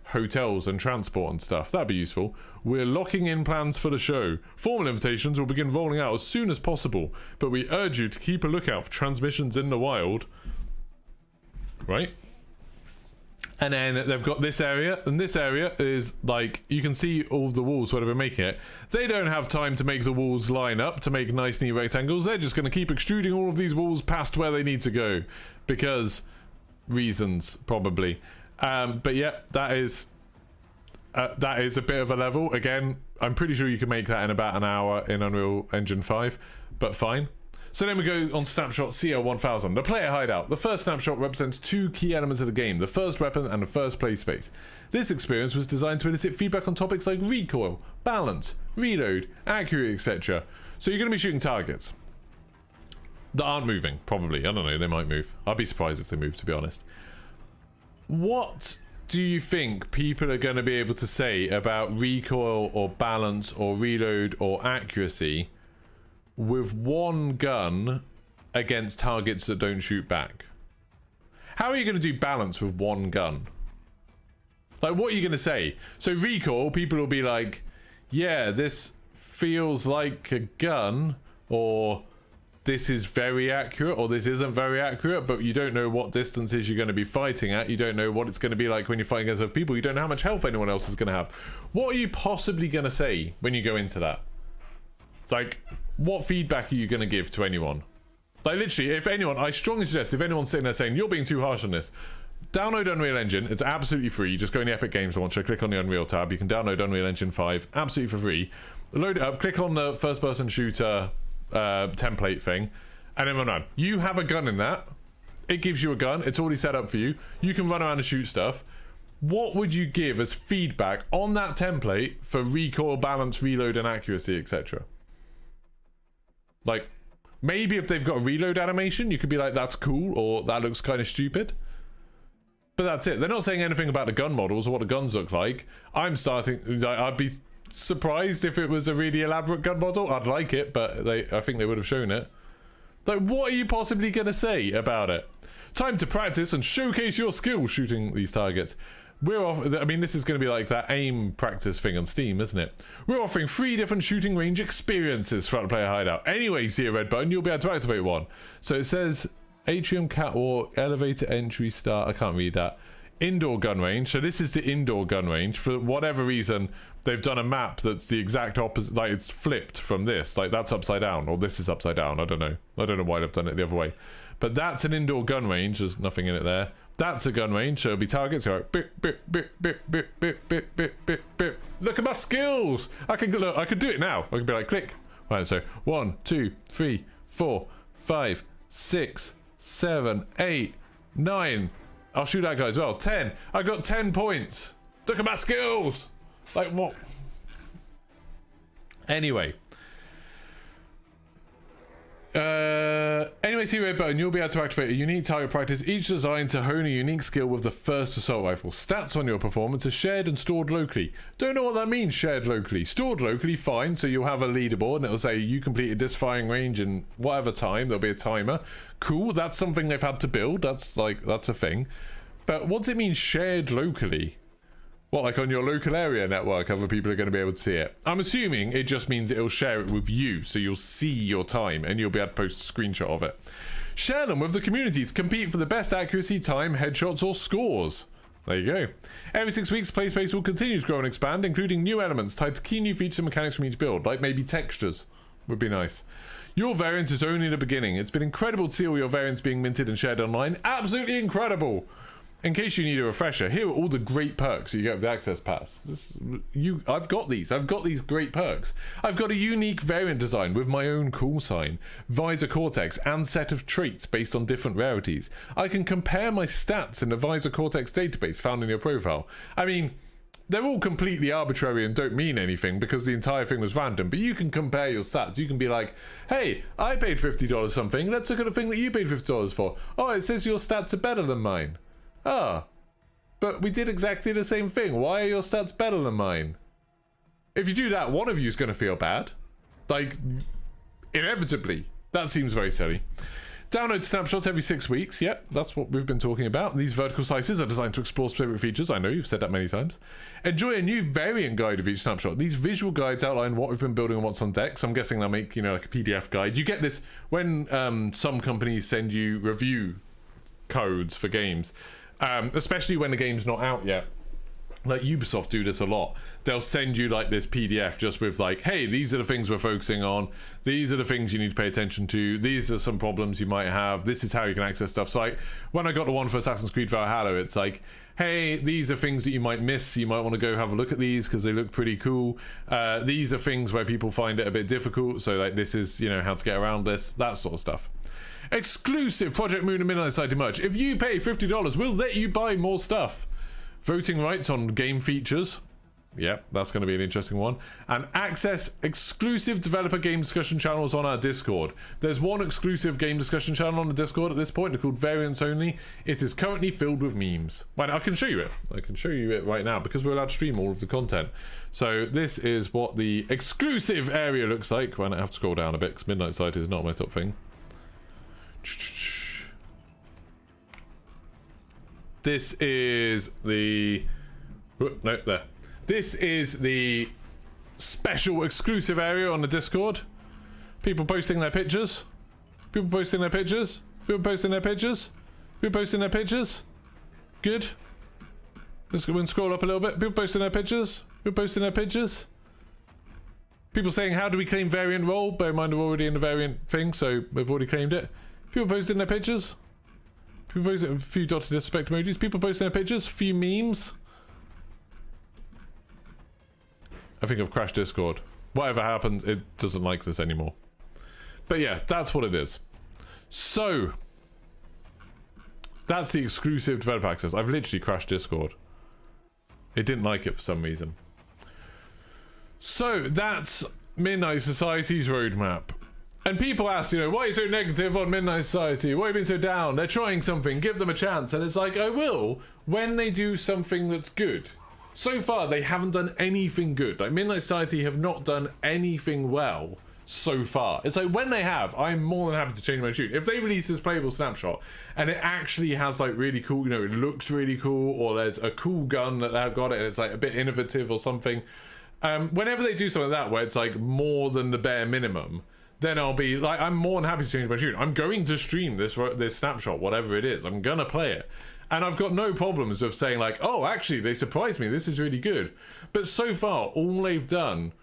hotels and transport and stuff? That'd be useful. We're locking in plans for the show. Formal invitations will begin rolling out as soon as possible, but we urge you to keep a lookout for transmissions in the wild. Right? And then they've got this area, and this area is like, you can see all the walls where they've been making it. They don't have time to make the walls line up to make nice neat rectangles. They're just going to keep extruding all of these walls past where they need to go. Because reasons, probably. But yeah, that is a bit of a level. Again, I'm pretty sure you can make that in about an hour in Unreal Engine 5, but fine. So then we go on snapshot CL1000, the player hideout. The first snapshot represents 2 key elements of the game, the first weapon and the first play space. This experience was designed to elicit feedback on topics like recoil, balance, reload, accuracy, etc. So you're going to be shooting targets that aren't moving, probably. I don't know, they might move. I'd be surprised if they move, to be honest. What do you think people are going to be able to say about recoil or balance or reload or accuracy with one gun against targets that don't shoot back? How are you going to do balance with one gun? Like, what are you going to say? So recoil, people will be like, yeah, this feels like a gun, or this is very accurate, or this isn't very accurate, but you don't know what distances you're going to be fighting at. You don't know what it's going to be like when you're fighting against other people. You don't know how much health anyone else is going to have. What are you possibly going to say when you go into that? Like, what feedback are you going to give to anyone? Like, literally, if anyone, I strongly suggest, if anyone's sitting there saying, you're being too harsh on this, download Unreal Engine. It's absolutely free. You just go in the Epic Games launcher, click on the Unreal tab. You can download Unreal Engine 5, absolutely for free. Load it up, click on the first-person shooter template thing, and then run around. You have a gun in that. It gives you a gun. It's already set up for you. You can run around and shoot stuff. What would you give as feedback on that template for recoil, balance, reload, and accuracy, etc.? Like, Maybe if they've got a reload animation, you could be like, that's cool, or that looks kind of stupid. But that's it. They're not saying anything about the gun models or what the guns look like. I'd be surprised if it was a really elaborate gun model. I'd like it, but I think they would have shown it. Like, what are you possibly going to say about it? Time to practice and showcase your skills shooting these targets. I mean, this is going to be like that aim practice thing on Steam, isn't it? We're offering 3 different shooting range experiences throughout the player hideout. Anyway, see a red button, you'll be able to activate one. So it says atrium, catwalk, elevator entry, start. I can't read that. Indoor gun range. So this is the indoor gun range. For whatever reason, they've done a map that's the exact opposite. Like, it's flipped from this. Like, that's upside down, or this is upside down. I don't know why they've done it the other way. But that's an indoor gun range. There's nothing in it there. That's a gun range, so it'll be targets. Go like, bip, bip, bip, bip, bip, bip, bip, bip, bip, bip. Look at my skills. I could do it now. I could be like, click. Right, so 1, 2, 3, 4, 5, 6, 7, 8, 9. I'll shoot that guy as well. 10. I got 10 points. Look at my skills. Like, what? Anyway. Anyway, see red button, you'll be able to activate a unique target practice, each designed to hone a unique skill with the first assault rifle. Stats on your performance are shared and stored locally. Don't know what that means, shared locally. Stored locally, fine, so you'll have a leaderboard and it'll say you completed this firing range in whatever time. There'll be a timer. Cool, that's something they've had to build. That's a thing. But what does it mean, shared locally? What, like on your local area network, other people are going to be able to see it? I'm assuming it just means it'll share it with you, so you'll see your time and you'll be able to post a screenshot of it. Share them with the community to compete for the best accuracy, time, headshots, or scores. There you go. Every 6 weeks, play space will continue to grow and expand, including new elements tied to key new features and mechanics from each build, like maybe textures. Would be nice. Your variant is only the beginning. It's been incredible to see all your variants being minted and shared online. Absolutely incredible. In case you need a refresher, here are all the great perks you get with the Access Pass. I've got these great perks. I've got a unique variant design with my own call sign, visor cortex, and set of traits based on different rarities. I can compare my stats in the visor cortex database found in your profile. I mean, they're all completely arbitrary and don't mean anything because the entire thing was random, but you can compare your stats. You can be like, hey, I paid $50 something. Let's look at the thing that you paid $50 for. Oh, it says your stats are better than mine. Ah, but we did exactly the same thing. Why are your stats better than mine? If you do that, one of you is going to feel bad. Like, inevitably. That seems very silly. Download snapshots every 6 weeks. Yep, that's what we've been talking about. These vertical slices are designed to explore specific features. I know, you've said that many times. Enjoy a new variant guide of each snapshot. These visual guides outline what we've been building and what's on deck. So I'm guessing they'll make, like a PDF guide. You get this when some companies send you review codes for games. Especially when the game's not out yet. Like Ubisoft do this a lot. They'll send you like this PDF just with like, hey, these are the things we're focusing on. These are the things you need to pay attention to. These are some problems you might have. This is how you can access stuff. So like when I got the one for Assassin's Creed Valhalla, it's like, hey, these are things that you might miss. You might want to go have a look at these because they look pretty cool. These are things where people find it a bit difficult. So like this is, how to get around this, that sort of stuff. Exclusive Project Moon and Midnight Sighted merch. If you pay $50, we'll let you buy more stuff. Voting rights on game features. Yep, that's going to be an interesting one. And access exclusive developer game discussion channels on our Discord. There's one exclusive game discussion channel on the Discord at this point. They're called Variants Only. It is currently filled with memes. Well, I can show you it. I can show you it right now because we're allowed to stream all of the content. So this is what the exclusive area looks like. Well, I have to scroll down a bit because Midnight Sight is not my top thing. This is the... no, there. This is the special exclusive area on the Discord. People posting their pictures. People posting their pictures. People posting their pictures. People posting their pictures. Good. Let's go and scroll up a little bit. People posting their pictures. People posting their pictures. People saying, how do we claim variant role? Bear in mind we're already in the variant thing, so we've already claimed it. People posting their pictures. People posting a few dotted disrespect emojis. People posting their pictures. A few memes. I think I've crashed Discord. Whatever happened, it doesn't like this anymore. But yeah, that's what it is. So, that's the exclusive developer access. I've literally crashed Discord. It didn't like it for some reason. So, that's Midnight Society's roadmap. And people ask, you know, why are you so negative on Midnight Society? Why have you been so down? They're trying something, give them a chance. And it's like, I will when they do something that's good. So far, they haven't done anything good. Like, Midnight Society have not done anything well so far. It's like, when they have, I'm more than happy to change my tune. If they release this playable snapshot and it actually has like really cool, you know, it looks really cool, or there's a cool gun that they've got it and it's like a bit innovative or something. Whenever they do something like that where it's like more than the bare minimum, then I'll be like, I'm more than happy to change my tune. I'm going to stream this snapshot, whatever it is. I'm gonna play it. And I've got no problems with saying like, oh, actually, they surprised me. This is really good. But so far, all they've done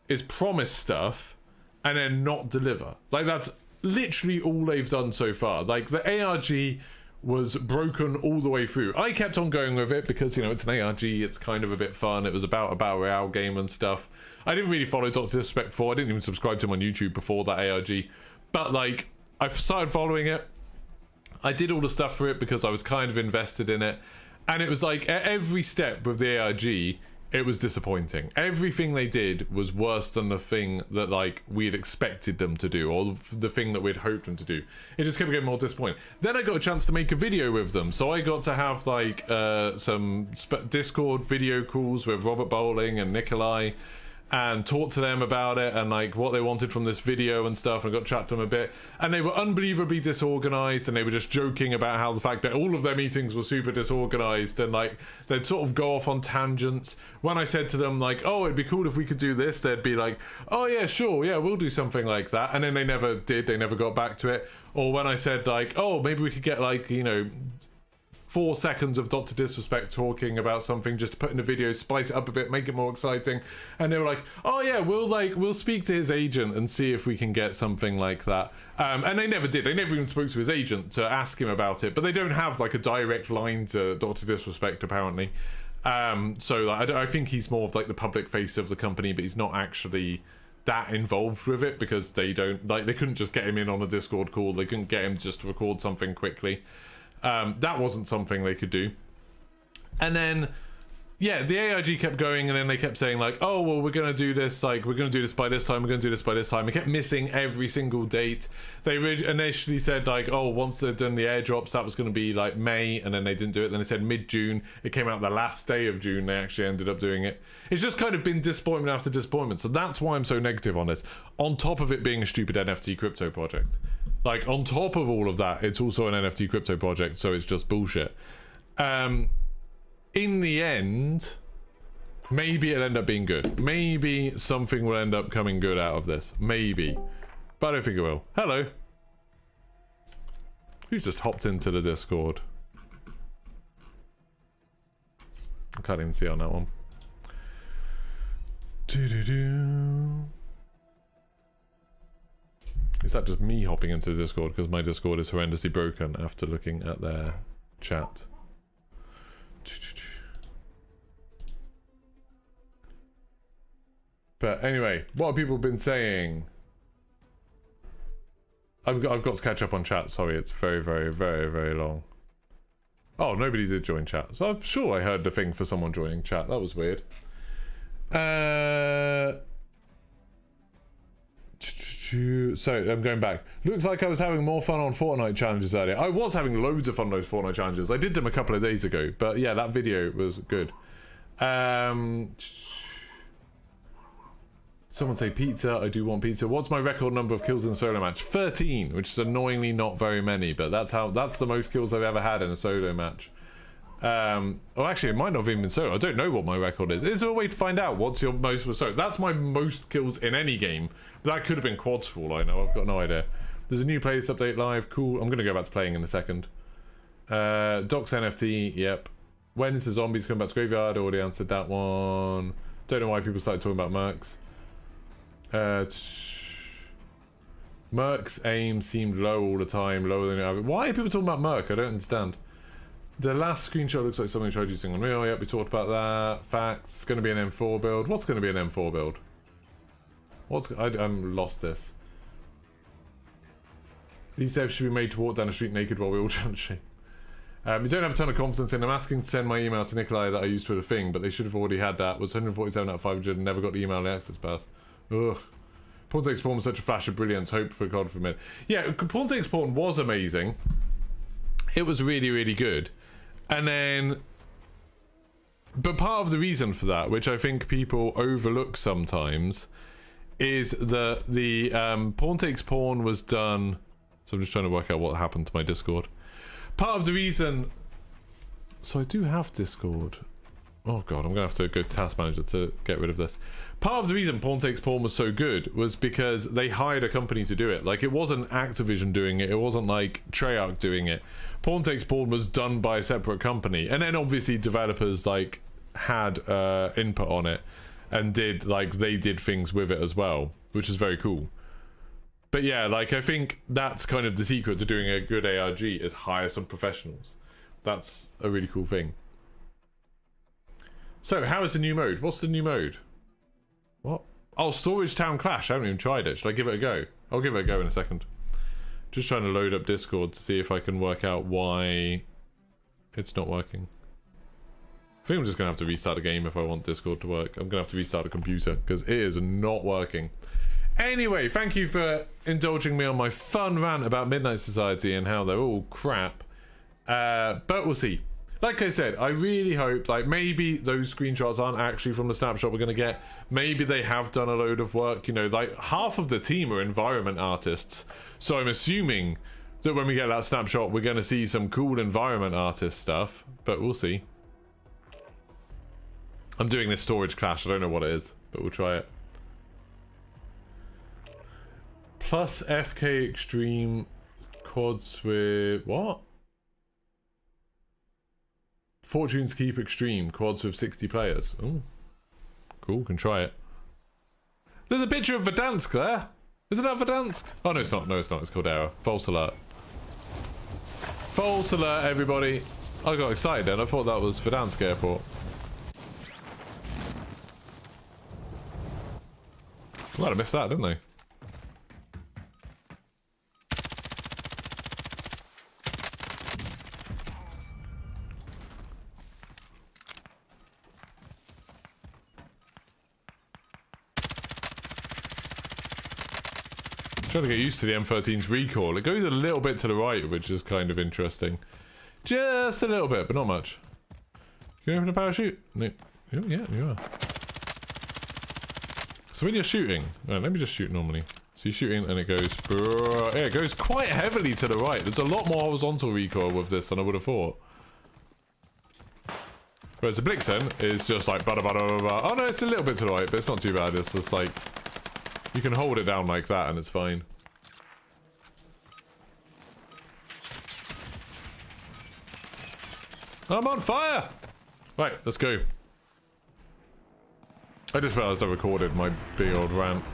is promise stuff and then not deliver. Like, that's literally all they've done so far. Like, the ARG was broken all the way through. I kept on going with it because, you know, it's an ARG. It's kind of a bit fun. It was about a Battle Royale game and stuff. I didn't really follow Dr. Disrespect before. I didn't even subscribe to him on YouTube before that ARG. But, like, I started following it. I did all the stuff for it because I was kind of invested in it. And it was like, at every step with the ARG, it was disappointing. Everything they did was worse than the thing that, like, we had expected them to do, or the thing that we'd hoped them to do. It just kept getting more disappointing. Then I got a chance to make a video with them, so I got to have like some Discord video calls with Robert Bowling and Nikolai, and talk to them about it and like what they wanted from this video and stuff, and got to chat to them a bit. And they were unbelievably disorganized, and they were just joking about how the fact that all of their meetings were super disorganized, and like they'd sort of go off on tangents. When I said to them like, oh, it'd be cool if we could do this, they'd be like, oh yeah, sure, yeah, we'll do something like that. And then they never did. They never got back to it. Or when I said like, oh, maybe we could get like, you know, 4 seconds of Dr. Disrespect talking about something just to put in a video, spice it up a bit, make it more exciting. And they were like, oh yeah, we'll speak to his agent and see if we can get something like that. And they never did. They never even spoke to his agent to ask him about it. But they don't have like a direct line to Dr. Disrespect apparently. So like, I think he's more of like the public face of the company, but he's not actually that involved with it because they don't, like, they couldn't just get him in on a Discord call. They couldn't get him just to record something quickly. That wasn't something they could do. And then, yeah, the AIG kept going, and then they kept saying like, oh, well, we're going to do this, like, we're going to do this by this time, we're going to do this by this time. It kept missing every single date. They initially said like, oh, once they'd done the airdrops, that was going to be like May, and then they didn't do it. Then they said mid-June. It came out the last day of June. They actually ended up doing it. It's just kind of been disappointment after disappointment. So that's why I'm so negative on this. On top of it being a stupid NFT crypto project. Like, on top of all of that, it's also an NFT crypto project, so it's just bullshit. In the end, maybe it'll end up being good. Maybe something will end up coming good out of this. Maybe. But I don't think it will. Hello. Who's just hopped into the Discord? I can't even see on that one. Doo-doo-doo. Is that just me hopping into the Discord because my Discord is horrendously broken after looking at their chat? But anyway, what have people been saying? I've got to catch up on chat. Sorry, it's very, very, very, very long. Oh, nobody did join chat. So I'm sure I heard the thing for someone joining chat. That was weird. So I'm going back. Looks like I was having more fun on Fortnite challenges earlier. I was having loads of fun on those Fortnite challenges. I did them a couple of days ago, but yeah, that video was good. Someone say pizza. I do want pizza. What's my record number of kills in a solo match? 13, which is annoyingly not very many, but that's the most kills I've ever had in a solo match. Well, actually, it might not have even been solo. I don't know what my record is. Is there a way to find out what's your most for solo? That's my most kills in any game. That could have been quads for all I know. I've got no idea. There's a new playlist update live. Cool. I'm going to go back to playing in a second. Docs NFT. Yep. When is the zombies coming back to graveyard? Already answered that one. Don't know why people started talking about Mercs. Merc's aim seemed low all the time. Lower than ever. Why are people talking about Merc? I don't understand. The last screenshot looks like something tried using Unreal. Yep, we talked about that. Facts. It's going to be an M4 build. What's going to be an M4 build? I'm lost this. These devs should be made to walk down the street naked while we all chant shit. You don't have a ton of confidence in. I'm asking to send my email to Nikolai that I used for the thing, but they should have already had that. Was 147 out of 500 and never got the email and the access pass. Ugh. Porn Takes Porn was such a flash of brilliance. Hope for God for a minute. Yeah, Porn Takes Porn was amazing. It was really, really good. And then... But part of the reason for that, which I think people overlook sometimes, is that the Porn Takes Porn was done... So I'm just trying to work out what happened to my Discord. Part of the reason... So I do have Discord. Oh god, I'm gonna have to go to Task Manager to get rid of this. Part of the reason Porn Takes Porn was so good was because they hired a company to do it. Like, it wasn't Activision doing it, it wasn't like Treyarch doing it. Porn Takes Porn was done by a separate company, and then obviously developers like had input on it and did like they did things with it as well, which is very cool. But yeah, like I think that's kind of the secret to doing a good ARG is hire some professionals. That's a really cool thing. So, how is the new mode? What's the new mode? What? Oh, Storage Town Clash. I haven't even tried it. Should I give it a go? I'll give it a go in a second. Just trying to load up Discord to see if I can work out why it's not working. I think I'm just going to have to restart the game if I want Discord to work. I'm going to have to restart a computer because it is not working. Anyway, thank you for indulging me on my fun rant about Midnight Society and how they're all crap. But we'll see. Like I said, I really hope, like, maybe those screenshots aren't actually from the snapshot we're going to get. Maybe they have done a load of work. You know, like, half of the team are environment artists. So I'm assuming that when we get that snapshot, we're going to see some cool environment artist stuff. But we'll see. I'm doing this storage clash. I don't know what it is, but we'll try it. Plus FK Xtreme quads with... What? Fortune's Keep Extreme quads with 60 players. Oh, cool. Can try it. There's a picture of Verdansk there. Isn't that Verdansk? Oh no, it's not. No, it's not. It's called Error. False alert. False alert, everybody. I got excited then. I thought that was Verdansk Airport. Well, I missed that, didn't I? Trying to get used to the M13's recoil. It goes a little bit to the right, which is kind of interesting. Just a little bit, but not much. Can you open a parachute? No. Oh, yeah, you are. So when you're shooting... Right, let me just shoot normally. So you're shooting and it goes... Yeah, it goes quite heavily to the right. There's a lot more horizontal recoil with this than I would have thought. Whereas the Blixen is just like... Oh no, it's a little bit to the right, but it's not too bad. It's just like... You can hold it down like that and it's fine. I'm on fire! Right, let's go. I just realised I recorded my big old rant.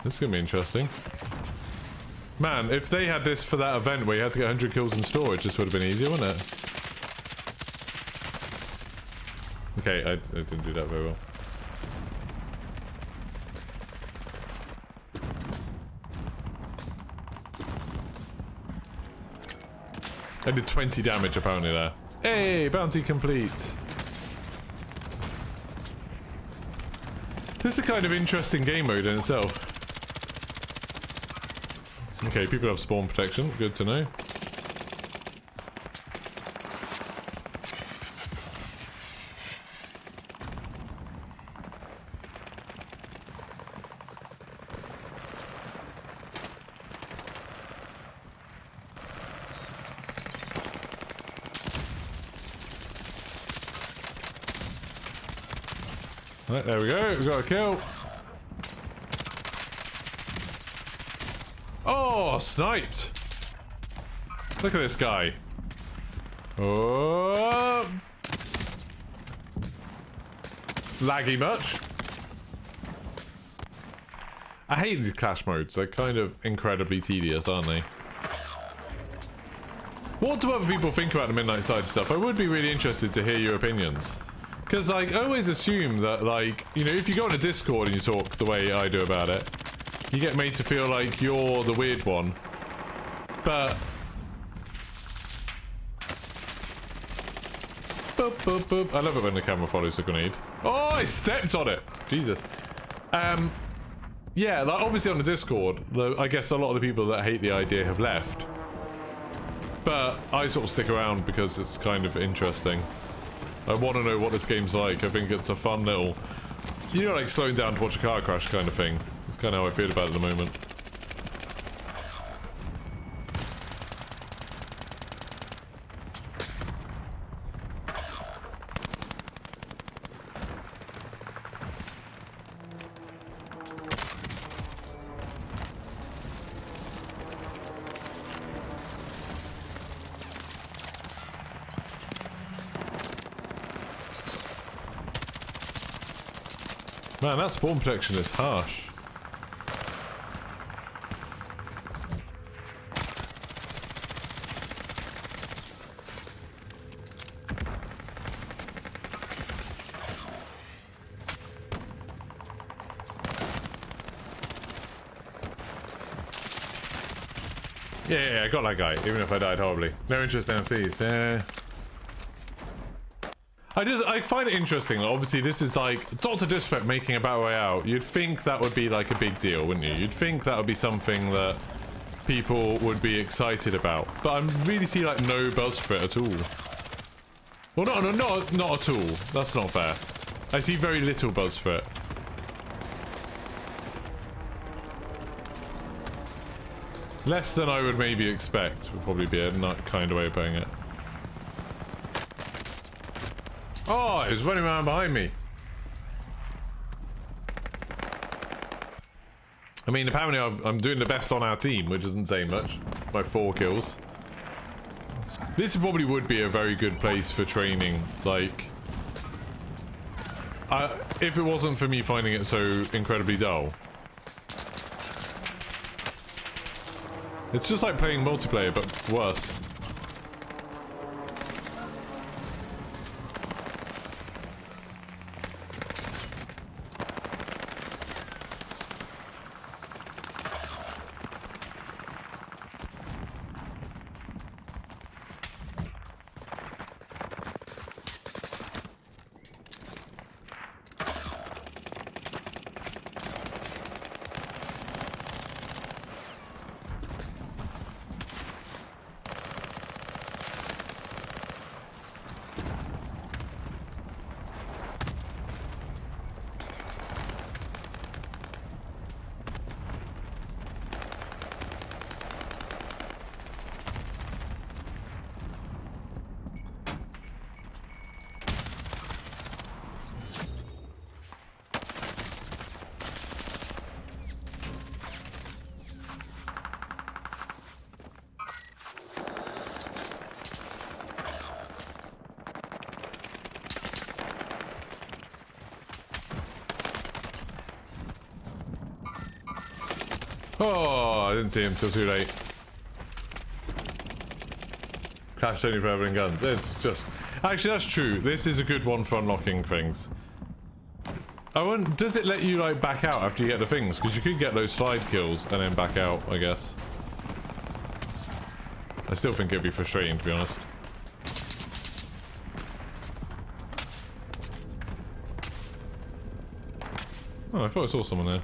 This is going to be interesting. Man, if they had this for that event where you had to get 100 kills in storage, this would have been easier, wouldn't it? Okay, I didn't do that very well. I did 20 damage apparently there. Hey, bounty complete. This is a kind of interesting game mode in itself. Okay, people have spawn protection. Good to know. Right, there we go. We got a kill. Oh, sniped! Look at this guy. Oh, laggy much? I hate these clash modes. They're kind of incredibly tedious, aren't they? What do other people think about the Midnight Side stuff? I would be really interested to hear your opinions. Because, like, I always assume that, like, you know, if you go on a Discord and you talk the way I do about it, you get made to feel like you're the weird one. But boop, boop, boop. I love it when the camera follows the grenade. Oh, I stepped on it. Jesus. Yeah, like obviously on the Discord, I guess a lot of the people that hate the idea have left. But I sort of stick around because it's kind of interesting. I want to know what this game's like. I think it's a fun little, you know, like slowing down to watch a car crash kind of thing. That's kind of how I feel about it at the moment. Man, that spawn protection is harsh. Yeah, I got that guy, even if I died horribly. No interest in NFTs, yeah. I find it interesting. Obviously, this is like Dr. Disrespect making a battle royale. You'd think that would be like a big deal, wouldn't you? You'd think that would be something that people would be excited about. But I really see like no buzz for it at all. Well, not at all. That's not fair. I see very little buzz for it. Less than I would maybe expect would probably be a kind of way of putting it. Oh, he's running around behind me. I mean, apparently I'm doing the best on our team, which isn't saying much. By 4 kills. This probably would be a very good place for training. Like, if it wasn't for me finding it so incredibly dull. It's just like playing multiplayer, but worse. Oh, I didn't see him till too late. Clash only for having guns. It's just... Actually, that's true. This is a good one for unlocking things. I wonder, does it let you, like, back out after you get the things? Because you could get those slide kills and then back out, I guess. I still think it'd be frustrating, to be honest. Oh, I thought I saw someone there.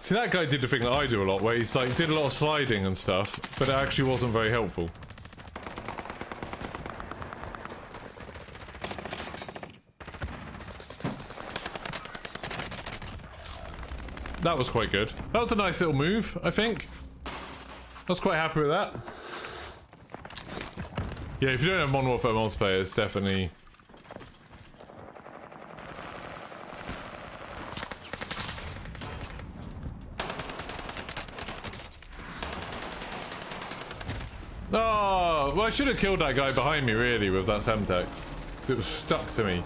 See, that guy did the thing that I do a lot, where he's like, did a lot of sliding and stuff, but it actually wasn't very helpful. That was quite good. That was a nice little move, I think. I was quite happy with that. Yeah, if you don't have Modern Warfare multiplayer, it's definitely... Oh, well, I should have killed that guy behind me, really, with that Semtex. Because it was stuck to me.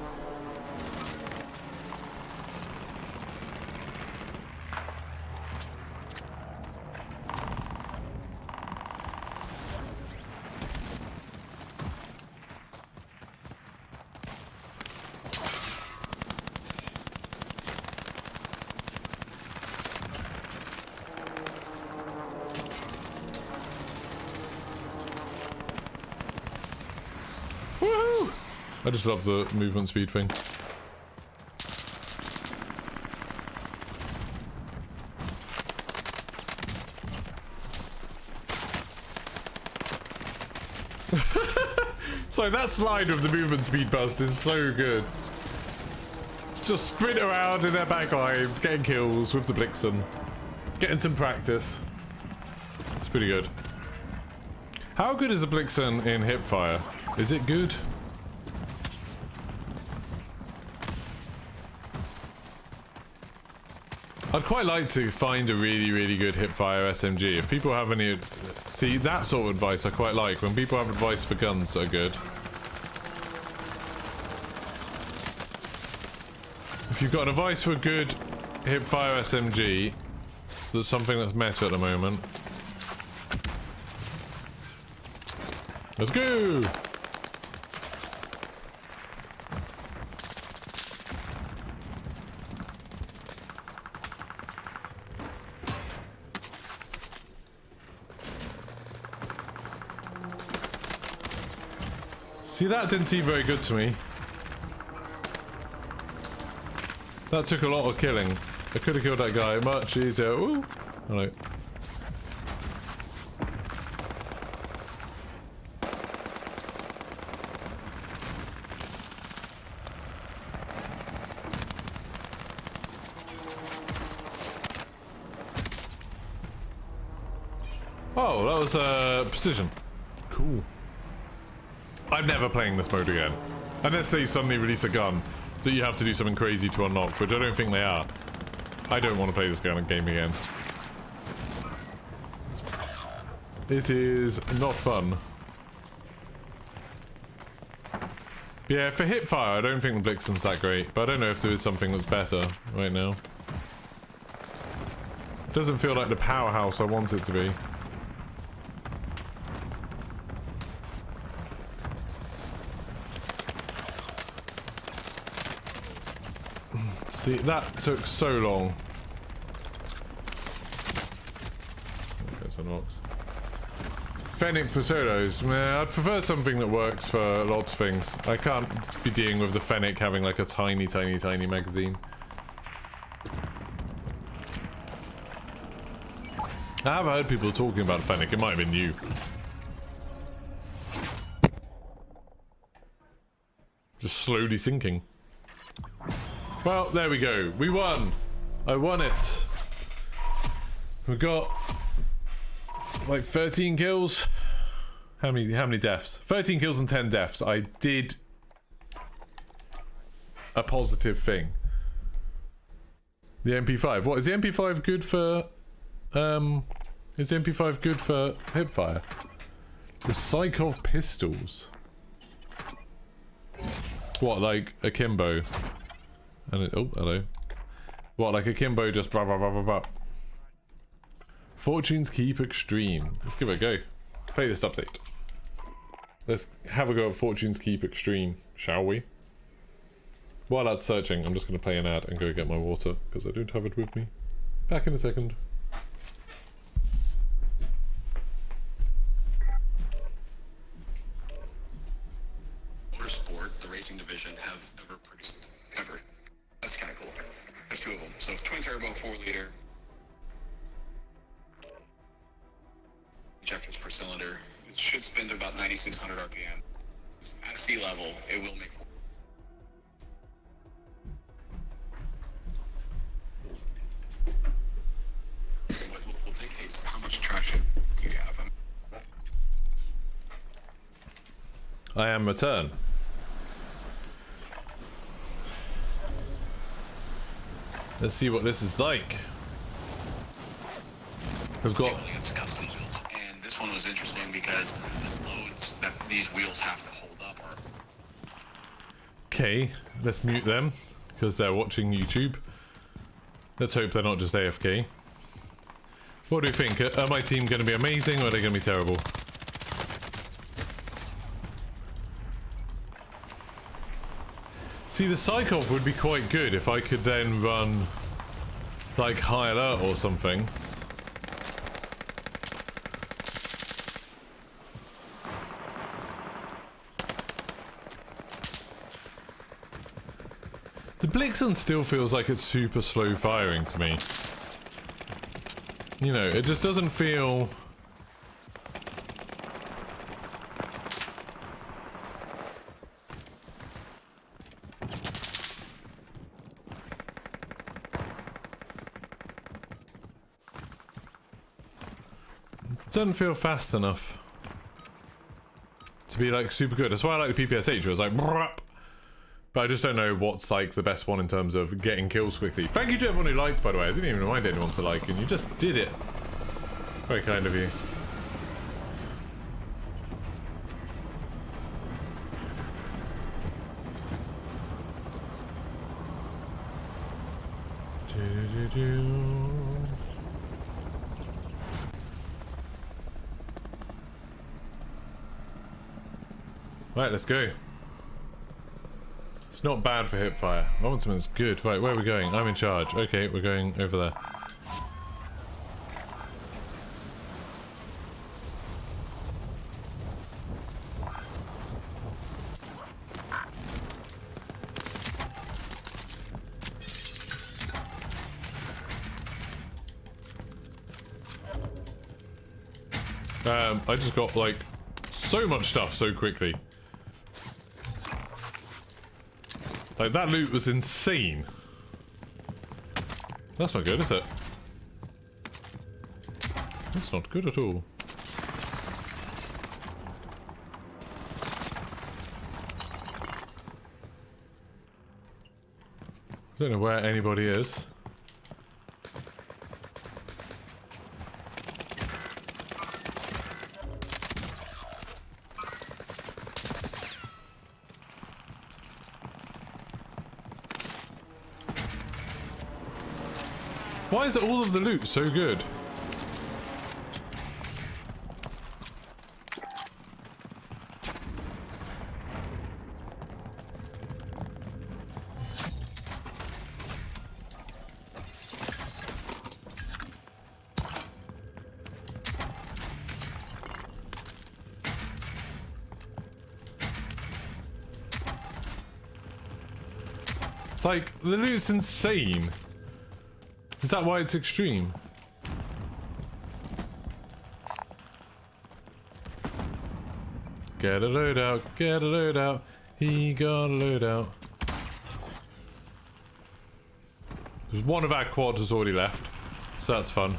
I just love the movement speed thing. So that slide of the movement speed bust is so good. Just sprint around in their back lines, getting kills with the Blixen. Getting some practice. It's pretty good. How good is the Blixen in hipfire? Is it good? I'd quite like to find a really good hipfire SMG. If people have any... See, that sort of advice I quite like. When people have advice for guns that are good. If you've got advice for a good hipfire SMG, that's something that's meta at the moment. Let's go! See, that didn't seem very good to me. That took a lot of killing. I could have killed that guy much easier. Ooh! Hello. Oh, that was precision. Cool. I'm never playing this mode again. Unless they suddenly release a gun that you have to do something crazy to unlock, which I don't think they are. I don't want to play this kind of game again. It is not fun. Yeah, for hipfire, I don't think the Blixen's that great, but I don't know if there is something that's better right now. It doesn't feel like the powerhouse I want it to be. See, that took so long. Okay, some knocks. Fennec for solos. Man, I'd prefer something that works for lots of things. I can't be dealing with the Fennec having like a tiny magazine. I have heard people talking about Fennec. It might have been you. Just slowly sinking. Well, there we go. We won. I won it. We got like 13 kills. How many deaths? 13 kills and 10 deaths. I did a positive thing. The MP5. What is the MP5 good for? Is the MP5 good for hipfire? The Psychov pistols. What, like akimbo? And it, oh, hello. What, like akimbo just blah blah blah blah blah. Fortune's Keep Xtreme. Let's give it a go. Play this update. Let's have a go at Fortune's Keep Xtreme, shall we? While that's searching, I'm just going to play an ad and go get my water, because I don't have it with me. Back in a second. Motorsport, the racing division, have ever produced. Ever. That's kind of cool. There's two of them. So twin turbo, 4-liter. Injectors per cylinder. It should spin to about 9,600 RPM. At sea level, it will make 4. What will dictate how much traction you have. I am return. Let's see what this is like. We've got custom wheels, and this one was interesting because the loads that these wheels have to hold up are. Okay, let's mute them because they're watching YouTube. Let's hope they're not just AFK. What do you think? Are my team going to be amazing or are they going to be terrible? See, the Psychov would be quite good if I could then run like high alert or something. Blixen still feels like it's super slow firing to me. You know, it just doesn't feel... doesn't feel fast enough to be like super good. That's why I like the PPSH. It was like, brrrp. But I just don't know what's like the best one in terms of getting kills quickly. Thank you to everyone who liked, by the way. I didn't even remind anyone to like, and you just did it. Very kind of you. Right, let's go. It's not bad for hipfire. I want something that's good. Right, where are we going? I'm in charge. Okay, we're going over there. I just got like so much stuff so quickly. Like, that loot was insane. That's not good, is it? That's not good at all. I don't know where anybody is. Why is all of the loot so good? Like, the loot's insane. Is that why it's extreme? Get a loadout, get a loadout. He got a loadout. There's one of our quads has already left, so that's fun.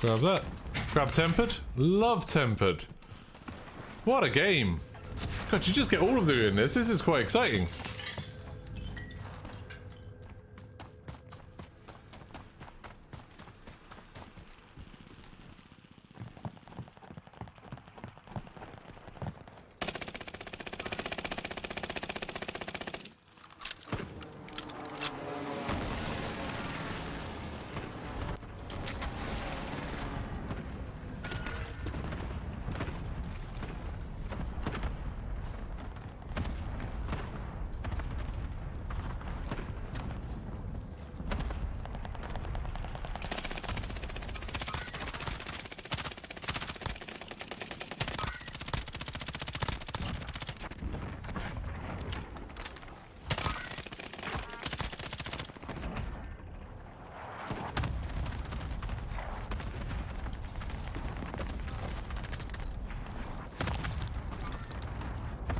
Grab that. Grab tempered. Love tempered. What a game. God, you just get all of them in this. This is quite exciting.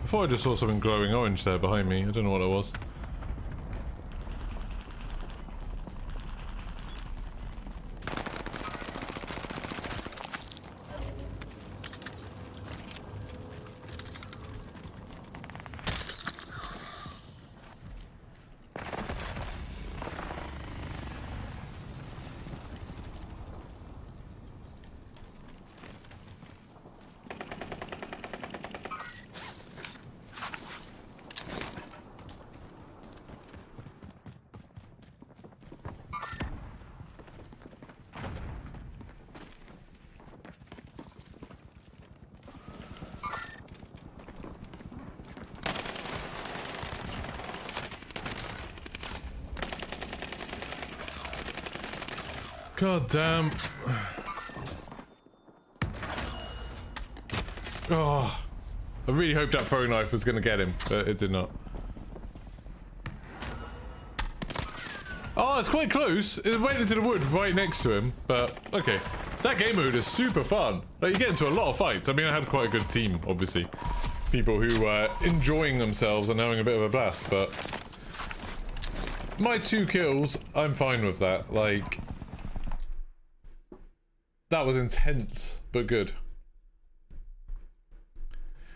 I thought I just saw something glowing orange there behind me. I don't know what it was. God damn. Oh, I really hoped that throwing knife was going to get him, but it did not. Oh, it's quite close. It went into the wood right next to him, but okay. That game mode is super fun. Like, you get into a lot of fights. I mean, I had quite a good team, obviously. People who were enjoying themselves and having a bit of a blast, but my 2 kills, I'm fine with that. Like, that was intense, but good.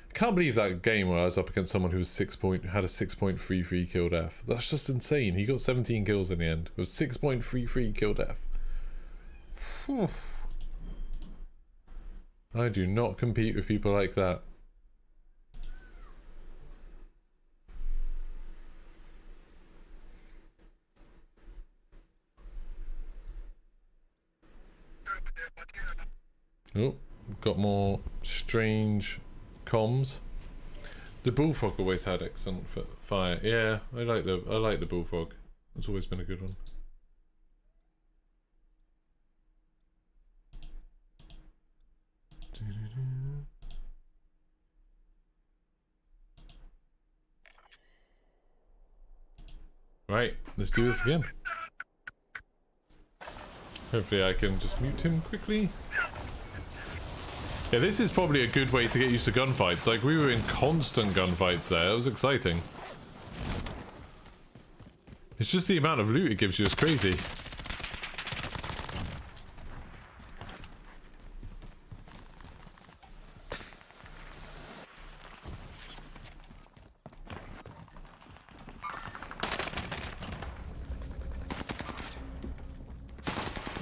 I can't believe that game where I was up against someone who was had a 6.33 kill death. That's just insane. He got 17 kills in the end. It was 6.33 kill death. Whew. I do not compete with people like that. Oh, got more strange comms. The bullfrog always had excellent fire. Yeah, I like the bullfrog. It's always been a good one. Right, let's do this again. Hopefully I can just mute him quickly. Yeah, this is probably a good way to get used to gunfights. Like, we were in constant gunfights there. It was exciting. It's just the amount of loot it gives you is crazy.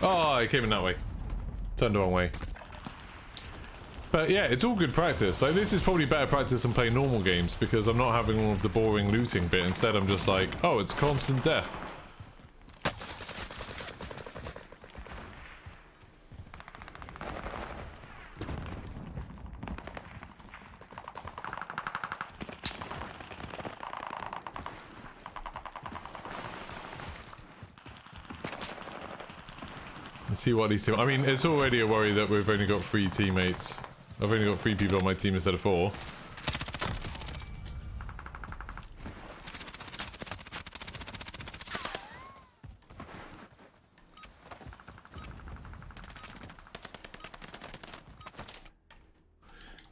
Oh, I came in that way. Turned the wrong way. But yeah, it's all good practice. Like, this is probably better practice than playing normal games because I'm not having all of the boring looting bit. Instead, I'm just like, oh, it's constant death. Let's see what these two... I mean, it's already a worry that we've only got 3 teammates. I've only got 3 people on my team instead of 4.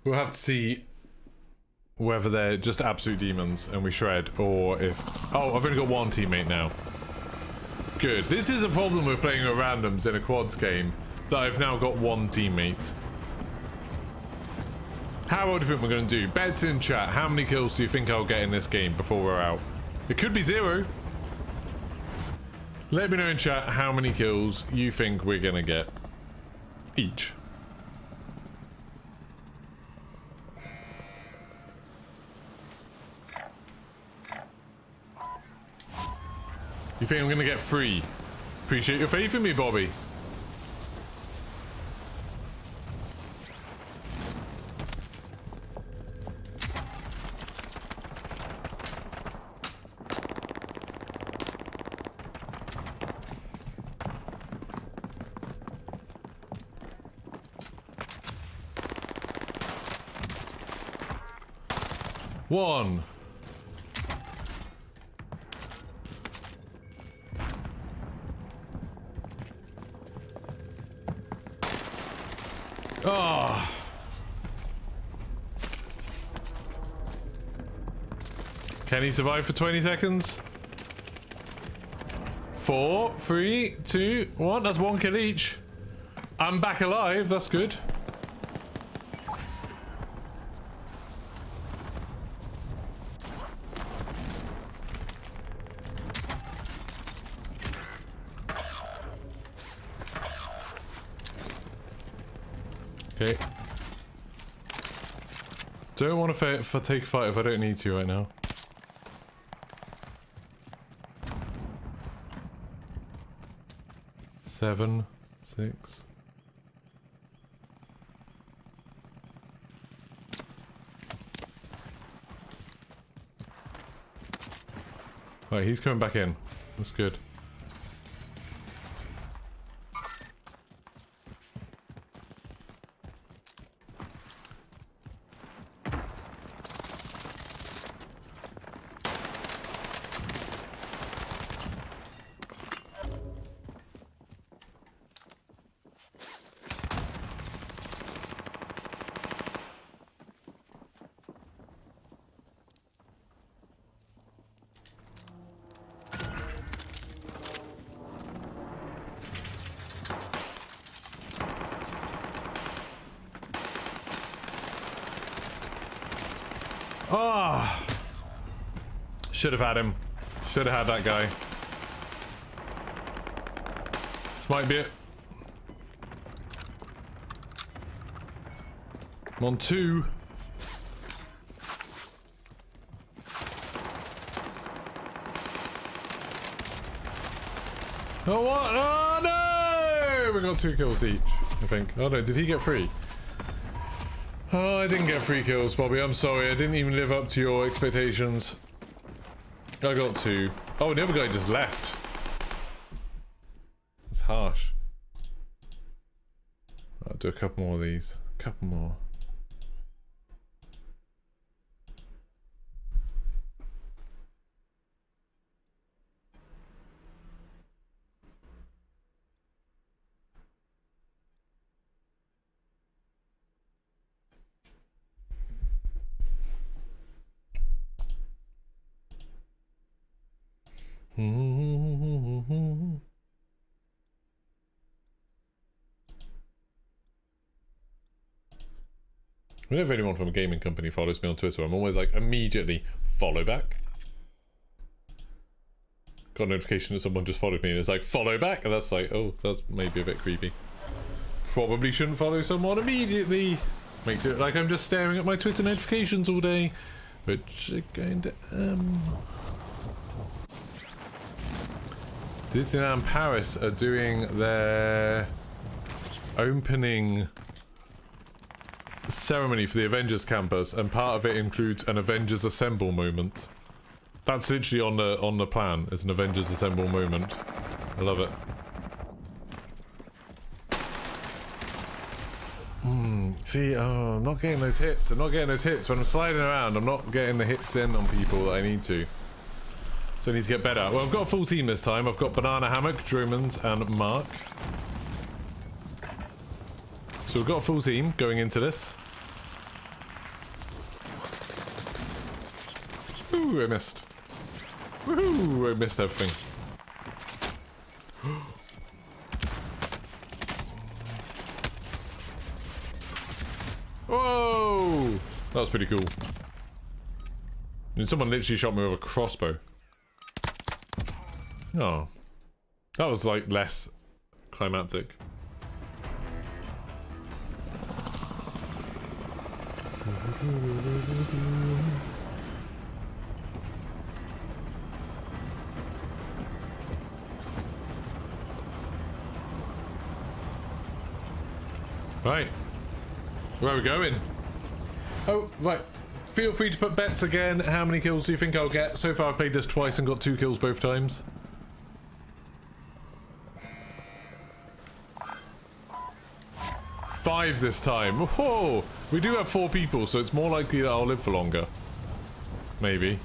We'll have to see whether they're just absolute demons and we shred, or if... Oh, I've only got 1 teammate now. Good. This is a problem with playing with randoms in a quads game, that I've now got 1 teammate. How do you think we're going to do? Bets in chat. How many kills do you think I'll get in this game before we're out? It could be 0. Let me know in chat how many kills you think we're going to get each. You think I'm going to get 3? Appreciate your faith in me, Bobby. One. Oh. Can he survive for 20 seconds? 4, 3, 2, 1. That's 1 kill each. I'm back alive. That's good. Okay. Don't want to take a fight if I don't need to right now. Seven, 6. Right, he's coming back in. That's good. Ah! Should have had him. Should have had that guy. This might be it. I'm on 2. Oh, what? Oh, no! We got 2 kills each, I think. Oh, no. Did he get 3? Oh, I didn't get 3 kills, Bobby. I'm sorry. I didn't even live up to your expectations. I got 2. Oh, the other guy just left. That's harsh. I'll do a couple more of these. A couple more. Whenever anyone from a gaming company follows me on Twitter, I'm always like, immediately follow back. Got a notification that someone just followed me and it's like, follow back, and that's like, oh, that's maybe a bit creepy. Probably shouldn't follow someone immediately. Makes it like I'm just staring at my Twitter notifications all day, which I kinda am. Disneyland Paris are doing their opening ceremony for the Avengers campus, and part of it includes an Avengers Assemble moment. That's literally on the plan. It's an Avengers Assemble moment. I love it. See, oh, I'm not getting those hits. I'm not getting those hits when I'm sliding around. I'm not getting the hits in on people that I need to. So I need to get better. Well, I've got a full team this time. I've got Banana Hammock, Dromans, and Mark. So we've got a full team going into this. Ooh, I missed. Woohoo! I missed everything. Whoa! That was pretty cool. And someone literally shot me with a crossbow. Oh. That was like less climactic. Right. Where are we going? Oh, right. Feel free to put bets again. How many kills do you think I'll get? So far I've played this twice and got 2 kills both times. Five this time. Whoa! We do have 4 people, so it's more likely that I'll live for longer. Maybe.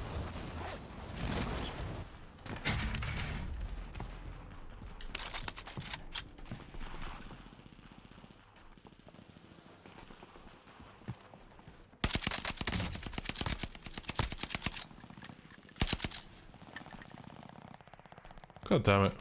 God damn it.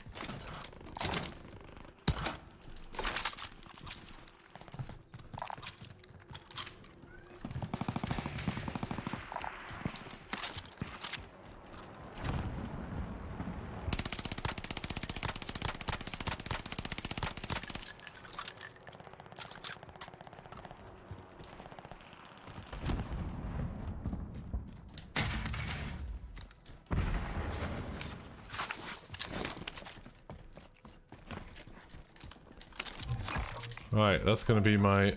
Right, that's going to be my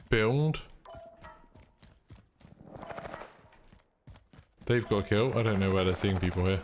build. They've got a kill. I don't know where they're seeing people here.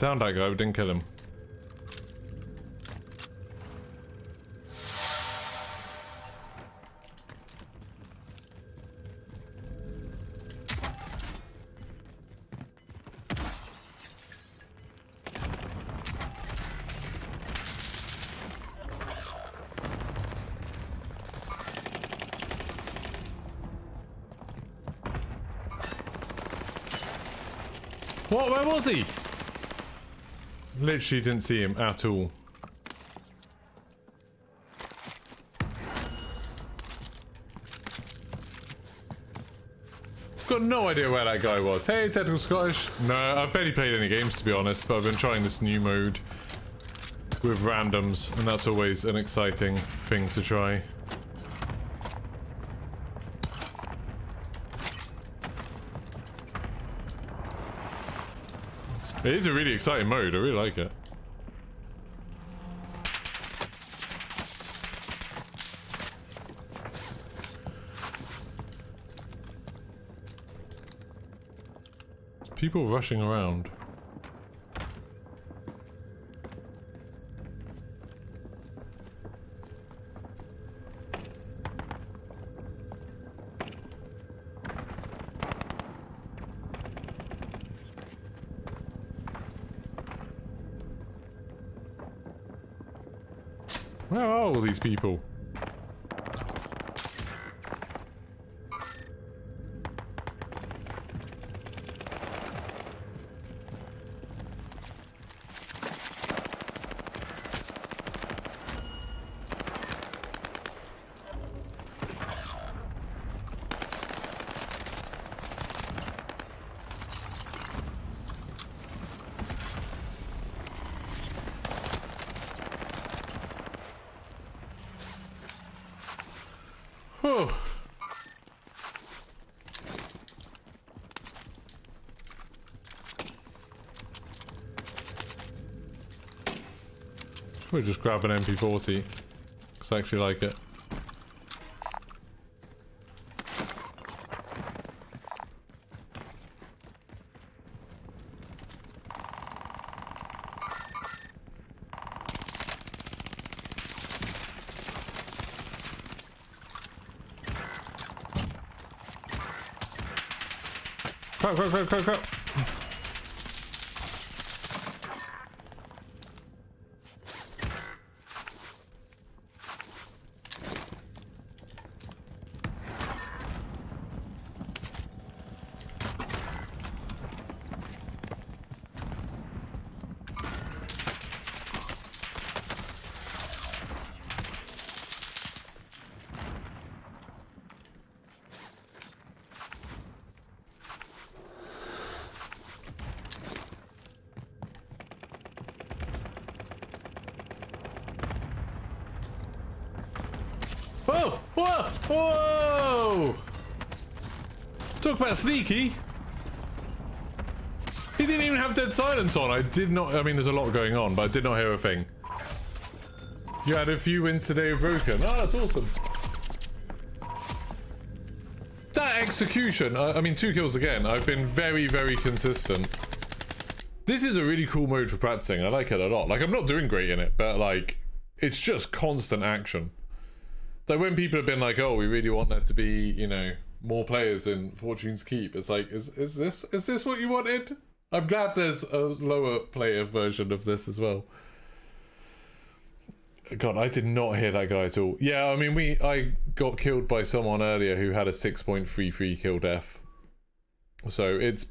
Down that guy, but didn't kill him. What? Where was he? Literally didn't see him at all. Got no idea where that guy was. Hey, Technical Scottish. No, I've barely played any games to be honest, but I've been trying this new mode with randoms, and that's always an exciting thing to try. It is a really exciting mode, I really like it. People rushing around. Where are all these people? Oh. We'll just grab an MP40 because I actually like it. Crap. Whoa! Whoa! Whoa! Talk about sneaky. He didn't even have dead silence on. I did not. I mean, there's a lot going on, but I did not hear a thing. You had a few wins today of Broken. Oh, that's awesome. That execution. I mean, 2 kills again. I've been very, very consistent. This is a really cool mode for practicing. I like it a lot. Like, I'm not doing great in it, but like, it's just constant action. Like when people have been like, "Oh, we really want there to be, you know, more players in Fortune's Keep," it's like, is this what you wanted? I'm glad there's a lower player version of this as well. God, I did not hear that guy at all. Yeah, I mean, I got killed by someone earlier who had a 6.33 kill death. So there's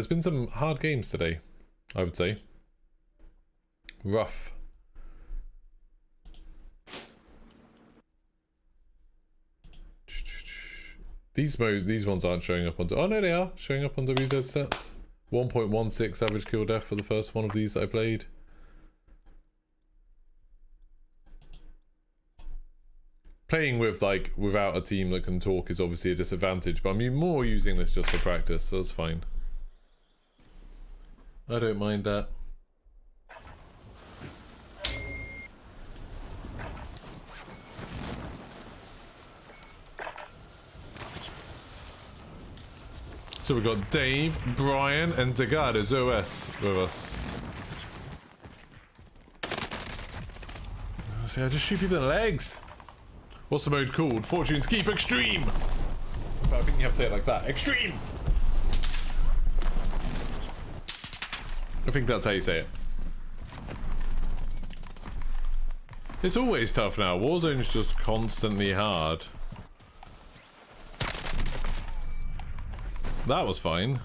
been some hard games today, I would say. Rough. These ones aren't showing up on... Oh no, they are showing up on WZ stats. 1.16 average kill death for the first one of these that I played. Playing with, like, without a team that can talk is obviously a disadvantage, but I'm more using this just for practice, so that's fine. I don't mind that. So we've got Dave, Brian, and Degard as OS with us. See, I just shoot people in the legs. What's the mode called? Fortune's Keep Xtreme! But I think you have to say it like that. Xtreme! I think that's how you say it. It's always tough now. Warzone's just constantly hard. That was fine.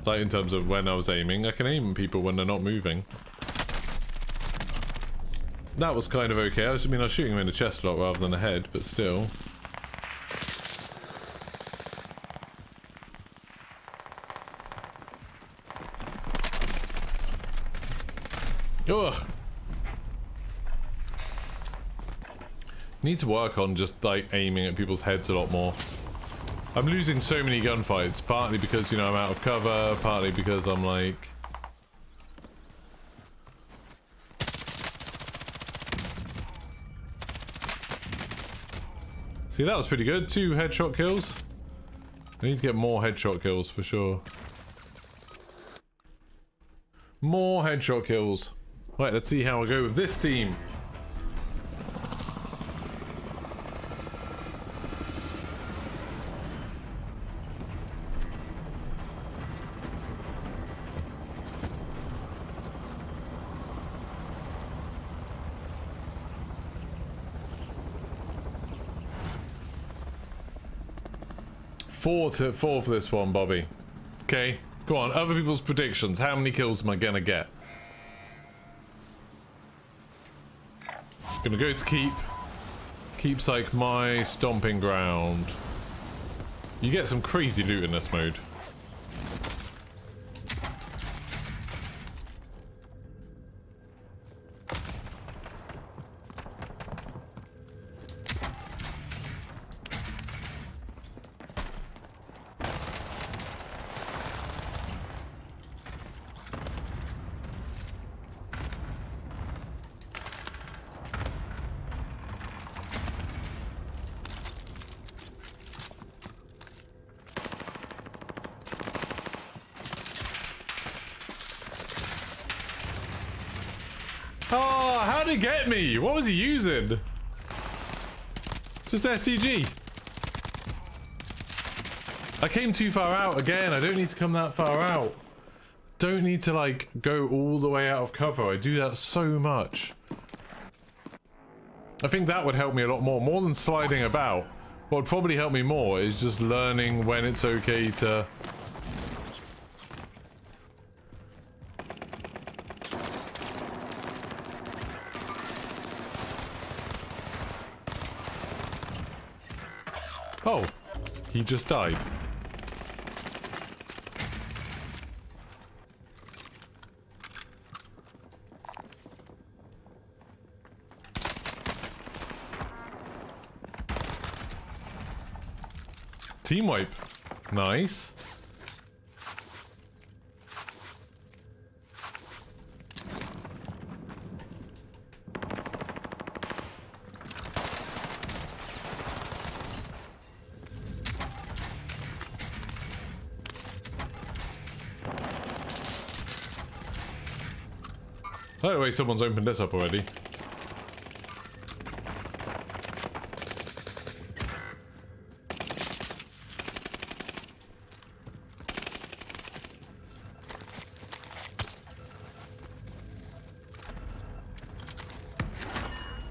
Like in terms of when I was aiming, I can aim people when they're not moving. That was kind of okay. I mean, I was shooting him in the chest a lot rather than the head, but still. Ugh. Need to work on just like aiming at people's heads a lot more. I'm losing so many gunfights, partly because, you know, I'm out of cover, partly because I'm like... See, that was pretty good. 2 headshot kills. I need to get more headshot kills for sure. More headshot kills. Right, let's see how I go with this team. Four for this one, Bobby. Okay, go on. Other people's predictions. How many kills am I gonna get? Gonna go to keep. Keep's like my stomping ground. You get some crazy loot in this mode. Oh, how'd it get me? What was he using? Just SCG. I came too far out again. I don't need to come that far out. Don't need to like go all the way out of cover. I do that so much. I think that would help me a lot more than sliding about. What would probably help me more is just learning when it's okay to... Oh, he just died. Team wipe. Nice. By the way, someone's opened this up already.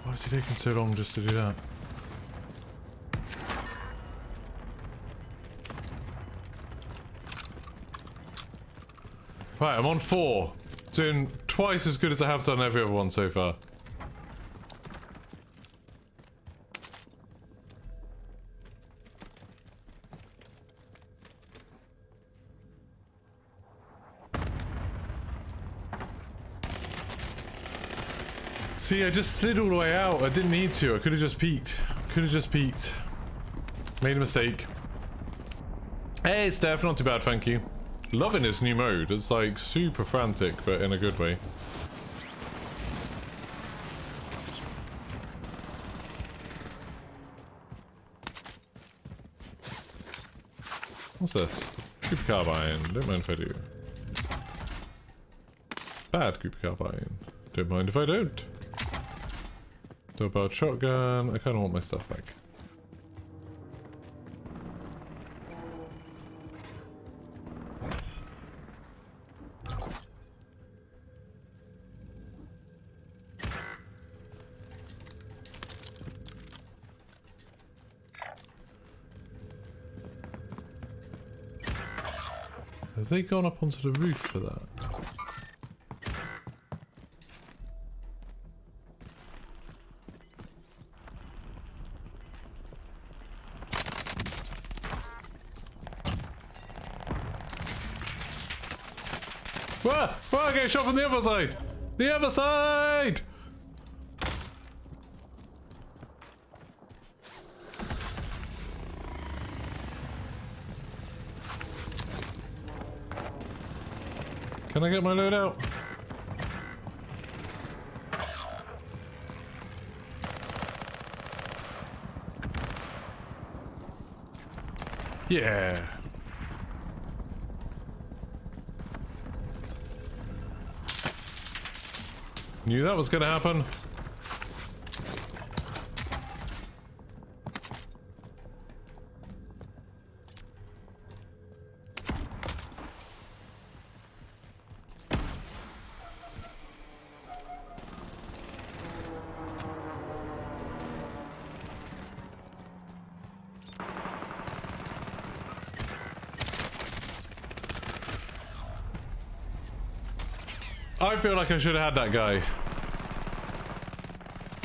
Why is it taking so long just to do that? Right, I'm on 4. Doing twice as good as I have done every other one so far. See, I just slid all the way out. I didn't need to. I could have just peeked. Could have just peeked. Made a mistake. Hey, Steph, not too bad, thank you. Loving this new mode. It's like super frantic, but in a good way. What's this? Cooper carbine. Don't mind if I do. Bad Cooper carbine. Don't mind if I don't. Double-barreled shotgun. I kind of want my stuff back. Have they gone up onto the roof for that? Whoa! Whoa! I get shot from the other side! The other side! Can I get my load out? Yeah. Knew that was gonna happen. I feel like I should have had that guy.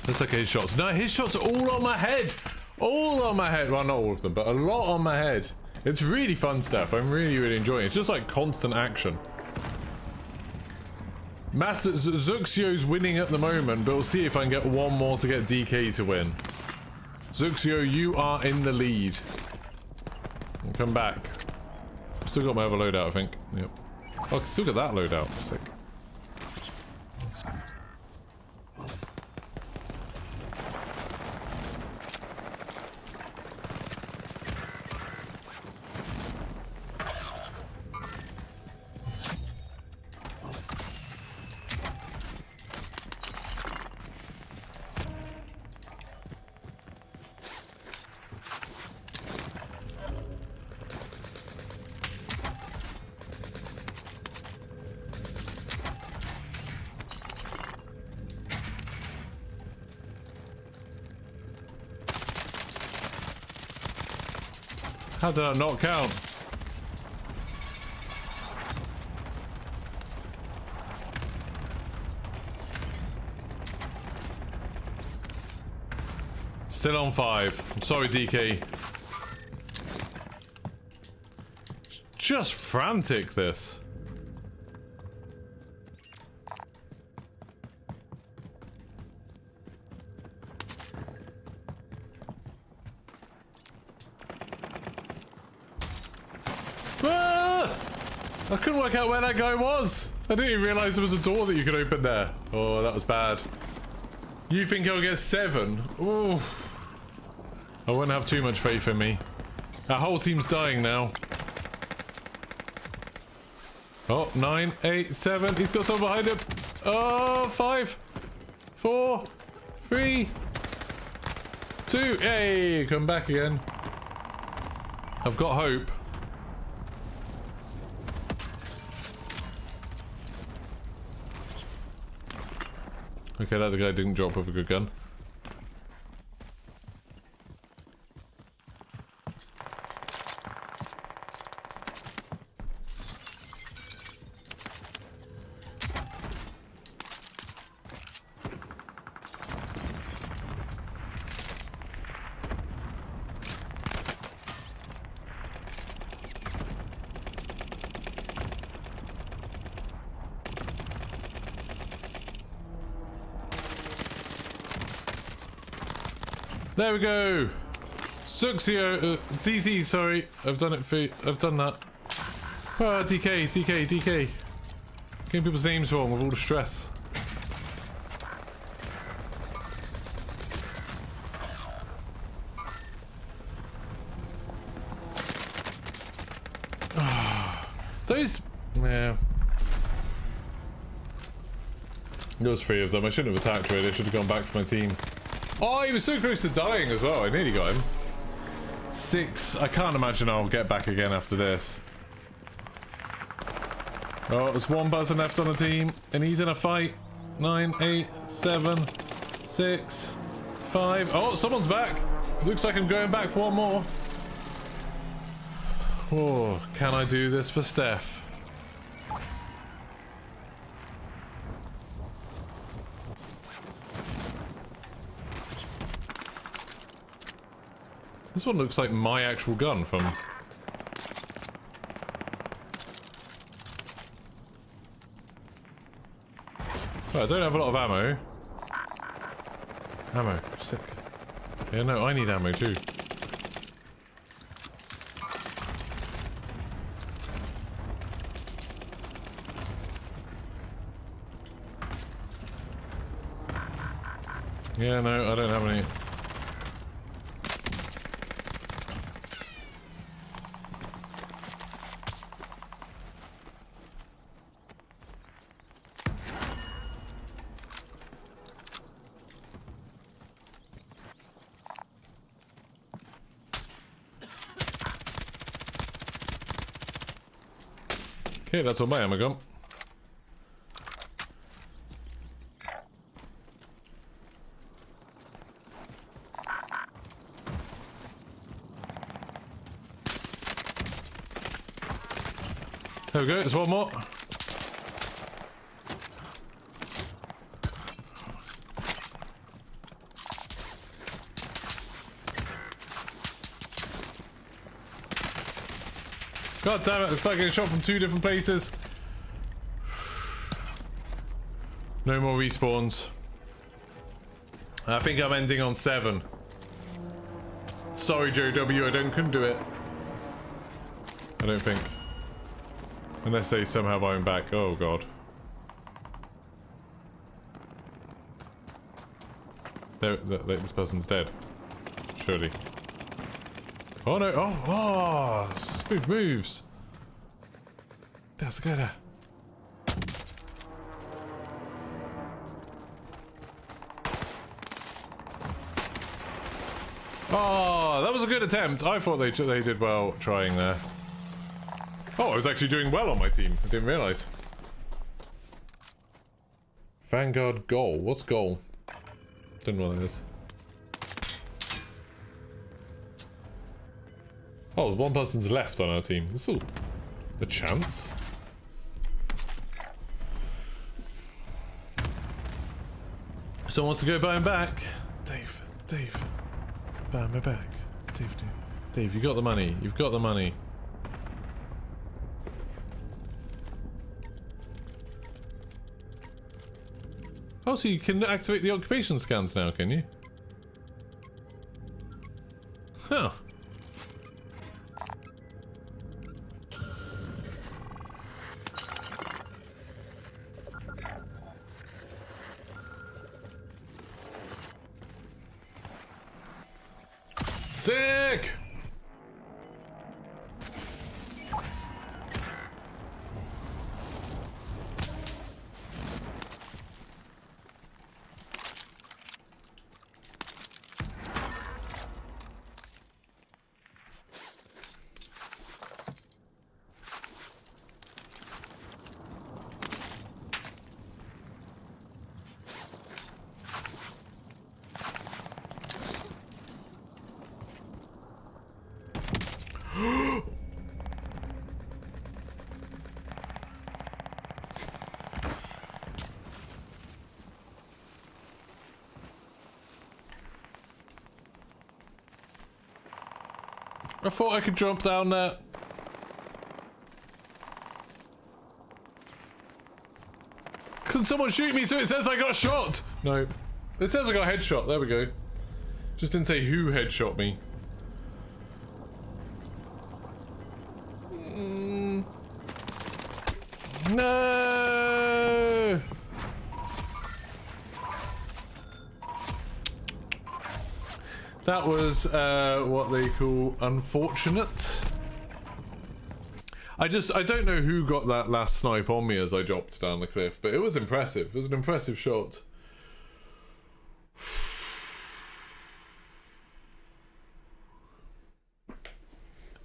Let's look at his shots. No, his shots are all on my head. All on my head. Well, not all of them, but a lot on my head. It's really fun stuff. I'm really, really enjoying it. It's just like constant action. Master Zuxio's winning at the moment, but we'll see if I can get one more to get DK to win. Zuxio, you are in the lead. Come back. Still got my other loadout, I think. Yep. Oh, I can still get that loadout. Sick. How did that not count? Still on 5. I'm sorry, DK. Just frantic, this. I couldn't work out where that guy was. I didn't even realize there was a door that you could open there. Oh, that was bad. You think he'll get 7? Ooh. I wouldn't have too much faith in me. Our whole team's dying now. Oh, 9, 8, 7. He's got someone behind him. Oh, 5, 4, 3, 2. Hey, come back again. I've got hope. Okay, that other guy didn't drop with a good gun. There we go. Zuxio, DZ, sorry. I've done it for, I've done that. Oh, DK, DK, DK. Getting people's names wrong with all the stress. Yeah. There was 3 of them. I shouldn't have attacked really. I should have gone back to my team. Oh, he was so close to dying as well. I nearly got him. 6. I can't imagine I'll get back again after this. Oh, there's 1 person left on the team, and he's in a fight. 9, 8, 7, 6, 5. Oh, someone's back. Looks like I'm going back for 1 more. Oh, can I do this for Steph? This one looks like my actual gun from... Oh, I don't have a lot of ammo. Ammo, sick. Yeah, no, I need ammo too. Yeah, no, I don't have any. Okay, that's all my ammo gone. There we go, there's 1 more. God damn it, it's like getting shot from 2 different places. No more respawns. I think I'm ending on 7. Sorry, Joe W, couldn't do it. I don't think. Unless they somehow buy him back. Oh god. This person's dead. Surely. Oh no! Oh! Smooth moves! That's good. Oh, that was a good attempt. I thought they did well trying there. Oh, I was actually doing well on my team. I didn't realize. Vanguard goal. What's goal? Don't know what it is. Oh, 1 person's left on our team. There's still a chance. Someone wants to go buy him back. Dave. Buy me back. Dave, you got the money. You've got the money. Oh, so you can activate the occupation scans now, can you? Huh. Sick! I thought I could jump down there. Can someone shoot me so it says I got shot? No. It says I got headshot. There we go. Just didn't say who headshot me. No! That was what they call unfortunate. I don't know who got that last snipe on me as I dropped down the cliff, but it was impressive. It was an impressive shot.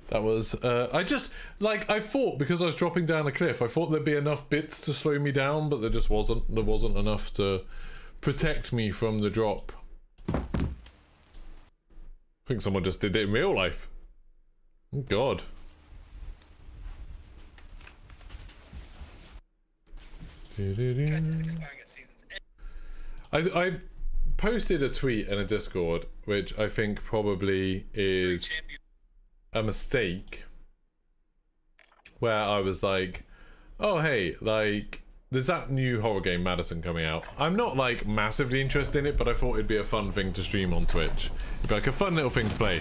That was, I thought, because I was dropping down the cliff, I thought there'd be enough bits to slow me down, but there just wasn't. There wasn't enough to protect me from the drop. I think someone just did it in real life. Oh, God. I posted a tweet in a Discord, which I think probably is a mistake, where I was like, oh hey, like, there's that new horror game Madison coming out. I'm not like massively interested in it, but I thought it'd be a fun thing to stream on Twitch. It'd be like a fun little thing to play.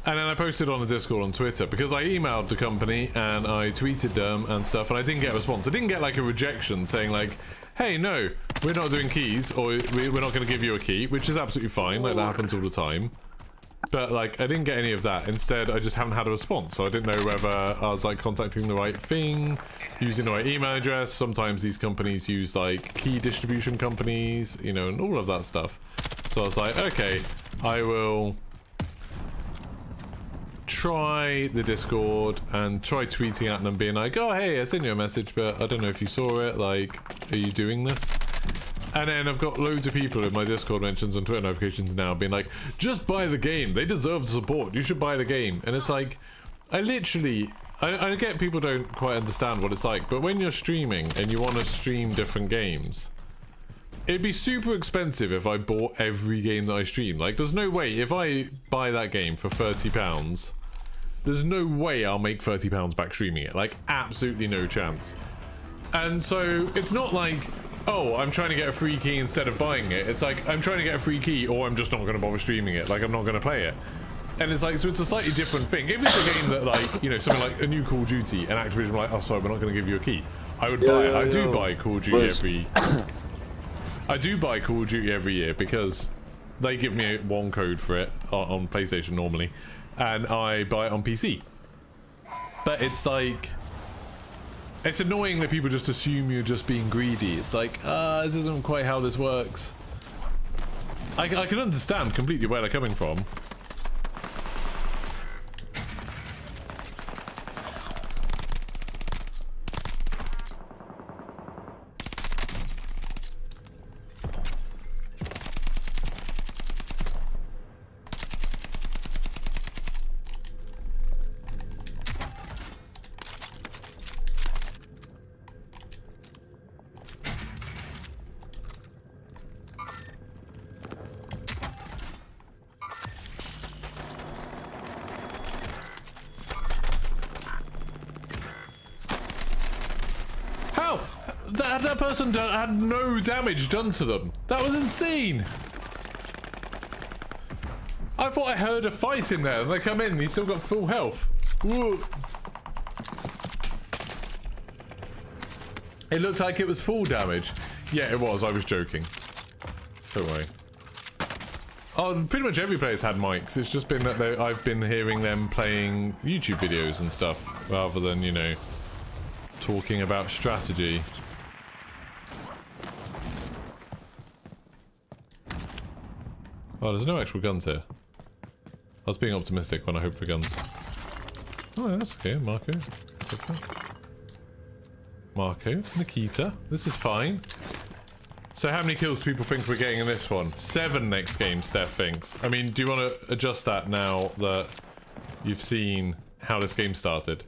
And then I posted on the Discord on Twitter, because I emailed the company and I tweeted them and stuff, and I didn't get a response. I didn't get like a rejection saying like, hey, no, we're not doing keys, or we're not going to give you a key, which is absolutely fine. Like, that happens all the time. But like, I didn't get any of that. Instead, I just haven't had a response, so I didn't know whether I was like contacting the right thing, using the right email address. Sometimes these companies use like key distribution companies, you know, and all of that stuff. So I was like, okay, I will try the Discord and try tweeting at them, being like, oh hey, I sent you a message, but I don't know if you saw it, like, are you doing this? And then I've got loads of people in my Discord mentions and Twitter notifications now being like, just buy the game, they deserve the support, you should buy the game. And it's like, I get people don't quite understand what it's like, but when you're streaming and you want to stream different games, it'd be super expensive if I bought every game that I stream. Like, there's no way, if I buy that game for £30, there's no way I'll make £30 back streaming it. Like, absolutely no chance. And so, it's not like, oh, I'm trying to get a free key instead of buying it. It's like, I'm trying to get a free key, or I'm just not going to bother streaming it. Like, I'm not going to play it. And it's like, so it's a slightly different thing. If it's a game that, like, you know, something like a new Call of Duty, and Activision were like, oh, sorry, we're not going to give you a key, I would buy it. I do buy Call of Duty every year because they give me one code for it on PlayStation normally, and I buy it on PC. But it's like, it's annoying that people just assume you're just being greedy. It's like, this isn't quite how this works. I can understand completely where they're coming from. That person had no damage done to them. That was insane. I thought I heard a fight in there, and they come in and he's still got full health. Whoa. It looked like it was full damage. Yeah, it was. I was joking. Don't worry. Oh, pretty much every player's had mics. It's just been that I've been hearing them playing YouTube videos and stuff, rather than, you know, talking about strategy. Oh, there's no actual guns here. I was being optimistic when I hoped for guns. Oh, yeah, that's okay, Marco. That's okay. Marco, Nikita, this is fine. So how many kills do people think we're getting in this one? 7 next game, Steph thinks. I mean, do you want to adjust that now that you've seen how this game started?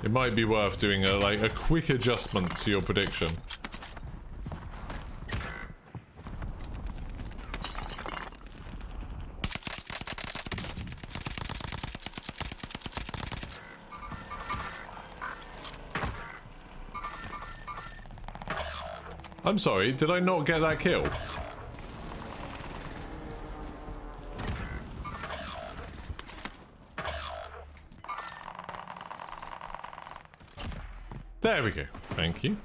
It might be worth doing a quick adjustment to your prediction. I'm sorry, did I not get that kill? There we go. Thank you.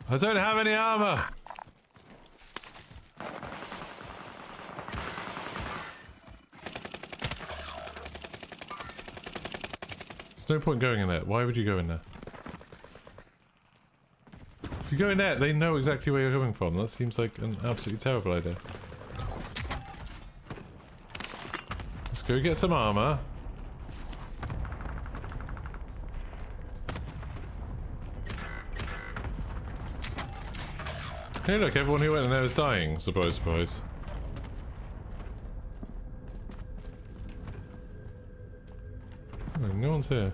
I don't have any armor. There's no point going in there. Why would you go in there? If you go in there, they know exactly where you're coming from. That seems like an absolutely terrible idea. Let's go get some armor. Hey look, everyone who went in there is dying. Surprise, surprise. Oh, no one's here.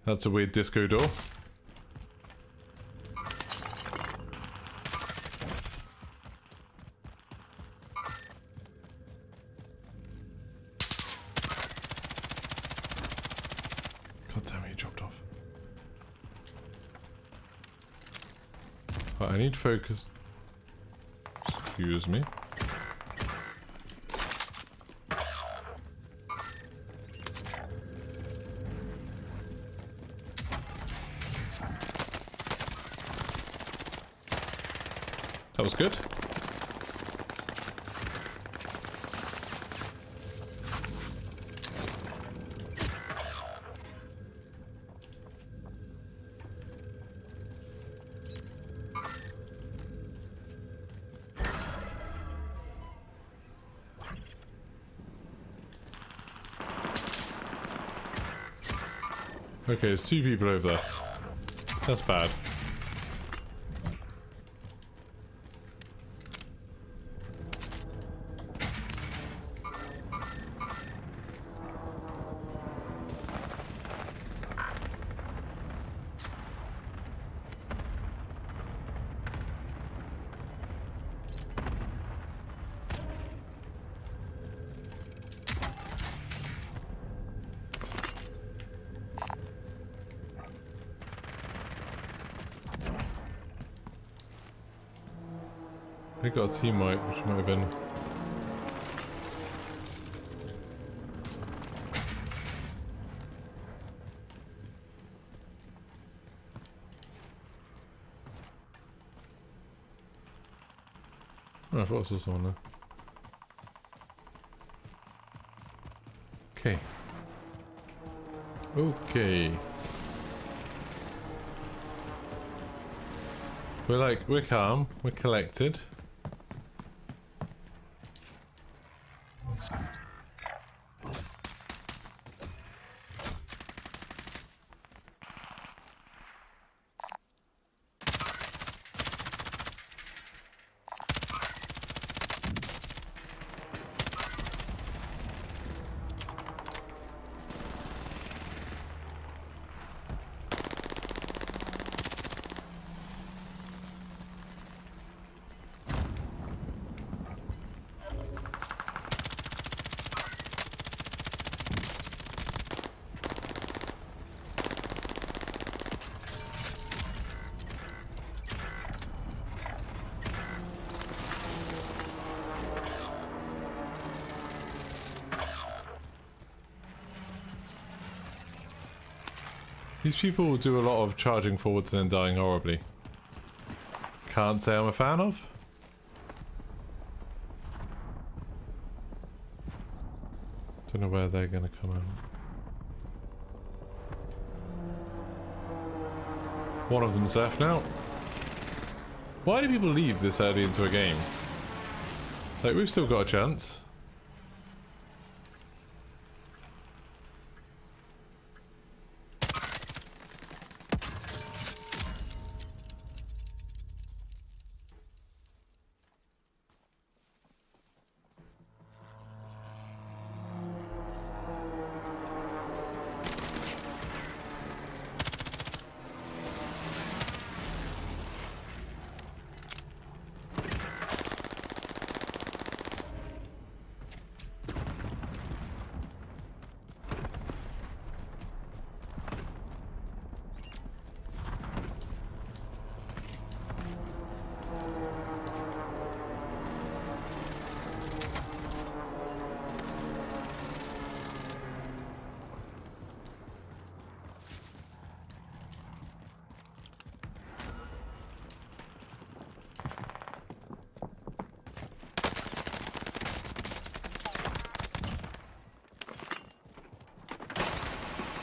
That's a weird disco door. God damn it, he dropped off. Right, I need focus. Excuse me. That was good. Okay, there's two people over there. That's bad. They got a team wipe, which might have been. Oh, I thought I saw someone there. Okay. Okay. We're calm, we're collected. These people do a lot of charging forwards and then dying horribly. Can't say I'm a fan of. Don't know where they're gonna come out. One of them's left now. Why do people leave this early into a game? Like, we've still got a chance.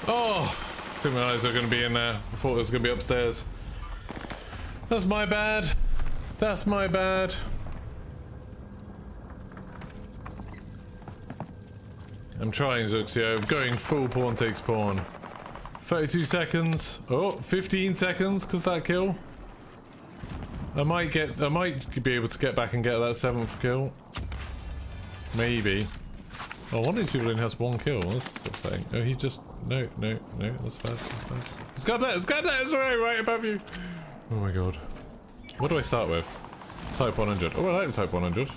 Oh, didn't realise they were going to be in there. I thought it was going to be upstairs. That's my bad. That's my bad. I'm trying, Zuxio. I'm going full pawn takes pawn. 32 seconds. Oh, 15 seconds because that kill. I might be able to get back and get that 7th kill. Maybe. Oh, one of these people only has 1 kill. That's upsetting. Oh, he just... No, that's bad. It's got that! It's right above you! Oh my god. What do I start with? Type 100. Oh, I like Type 100.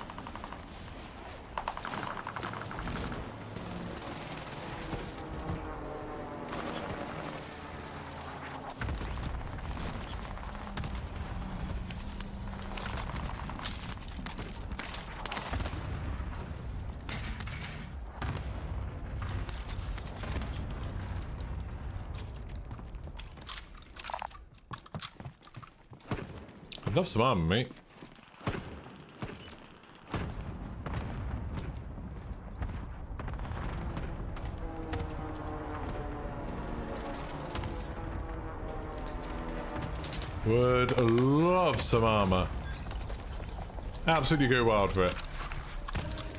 I'd love some armor, mate. Would love some armor. Absolutely go wild for it.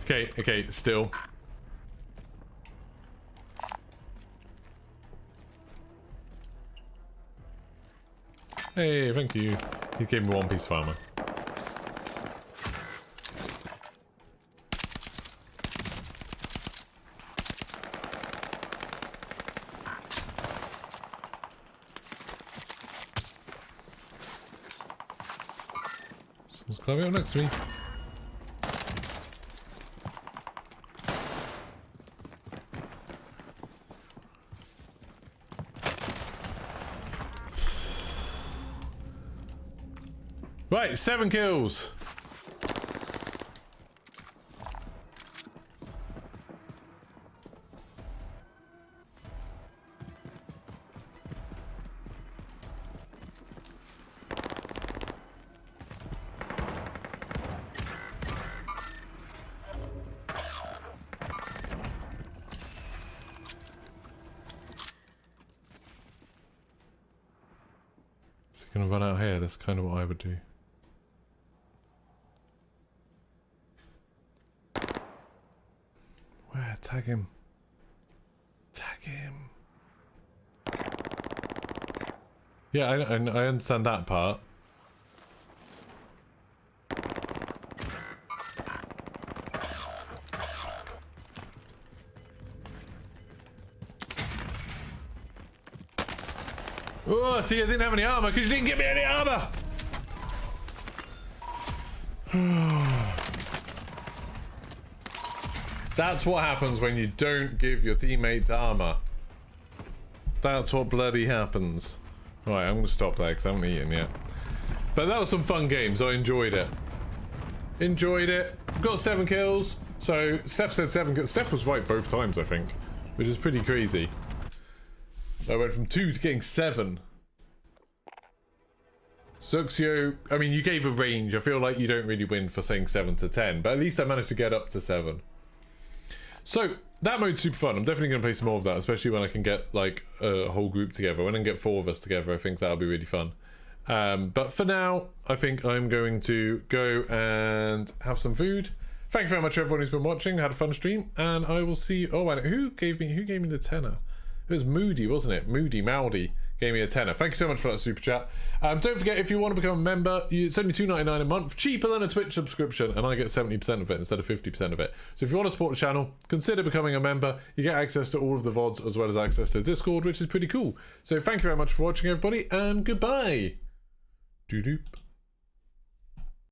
Okay, still. Hey, thank you. He gave me 1 piece of armor. Someone's climbing up next to me. Right, 7 kills. Is he gonna run out here? That's kind of what I would do. Where? Tag him. Tag him. Yeah, I understand that part. Oh, see, I didn't have any armor because you didn't give me any armor. That's what happens when you don't give your teammates armor. That's what bloody happens. Right, I'm gonna stop there because I haven't eaten yet. But that was some fun games. I enjoyed it. Got 7 kills. So Steph said 7 kills. Steph was right both times, I think, which is pretty crazy. I went from 2 to getting 7. Zuxio, I mean, you gave a range. I feel like you don't really win for saying 7 to 10, but at least I managed to get up to 7. So that mode's super fun. I'm definitely going to play some more of that, especially when I can get like a whole group together. When I can get 4 of us together, I think that'll be really fun. But for now, I think I'm going to go and have some food. Thank you very much everyone who's been watching. Had a fun stream, and I will see. Oh, and who gave me the tenner? It was Moody, wasn't it? Mowdy gave me a tenner. Thank you so much for that super chat. Don't forget, if you want to become a member, it's only $2.99 a month, cheaper than a Twitch subscription, and I get 70% of it instead of 50% of it. So if you want to support the channel, consider becoming a member. You get access to all of the VODs as well as access to Discord, which is pretty cool. So thank you very much for watching, everybody, and goodbye. Doo-doop.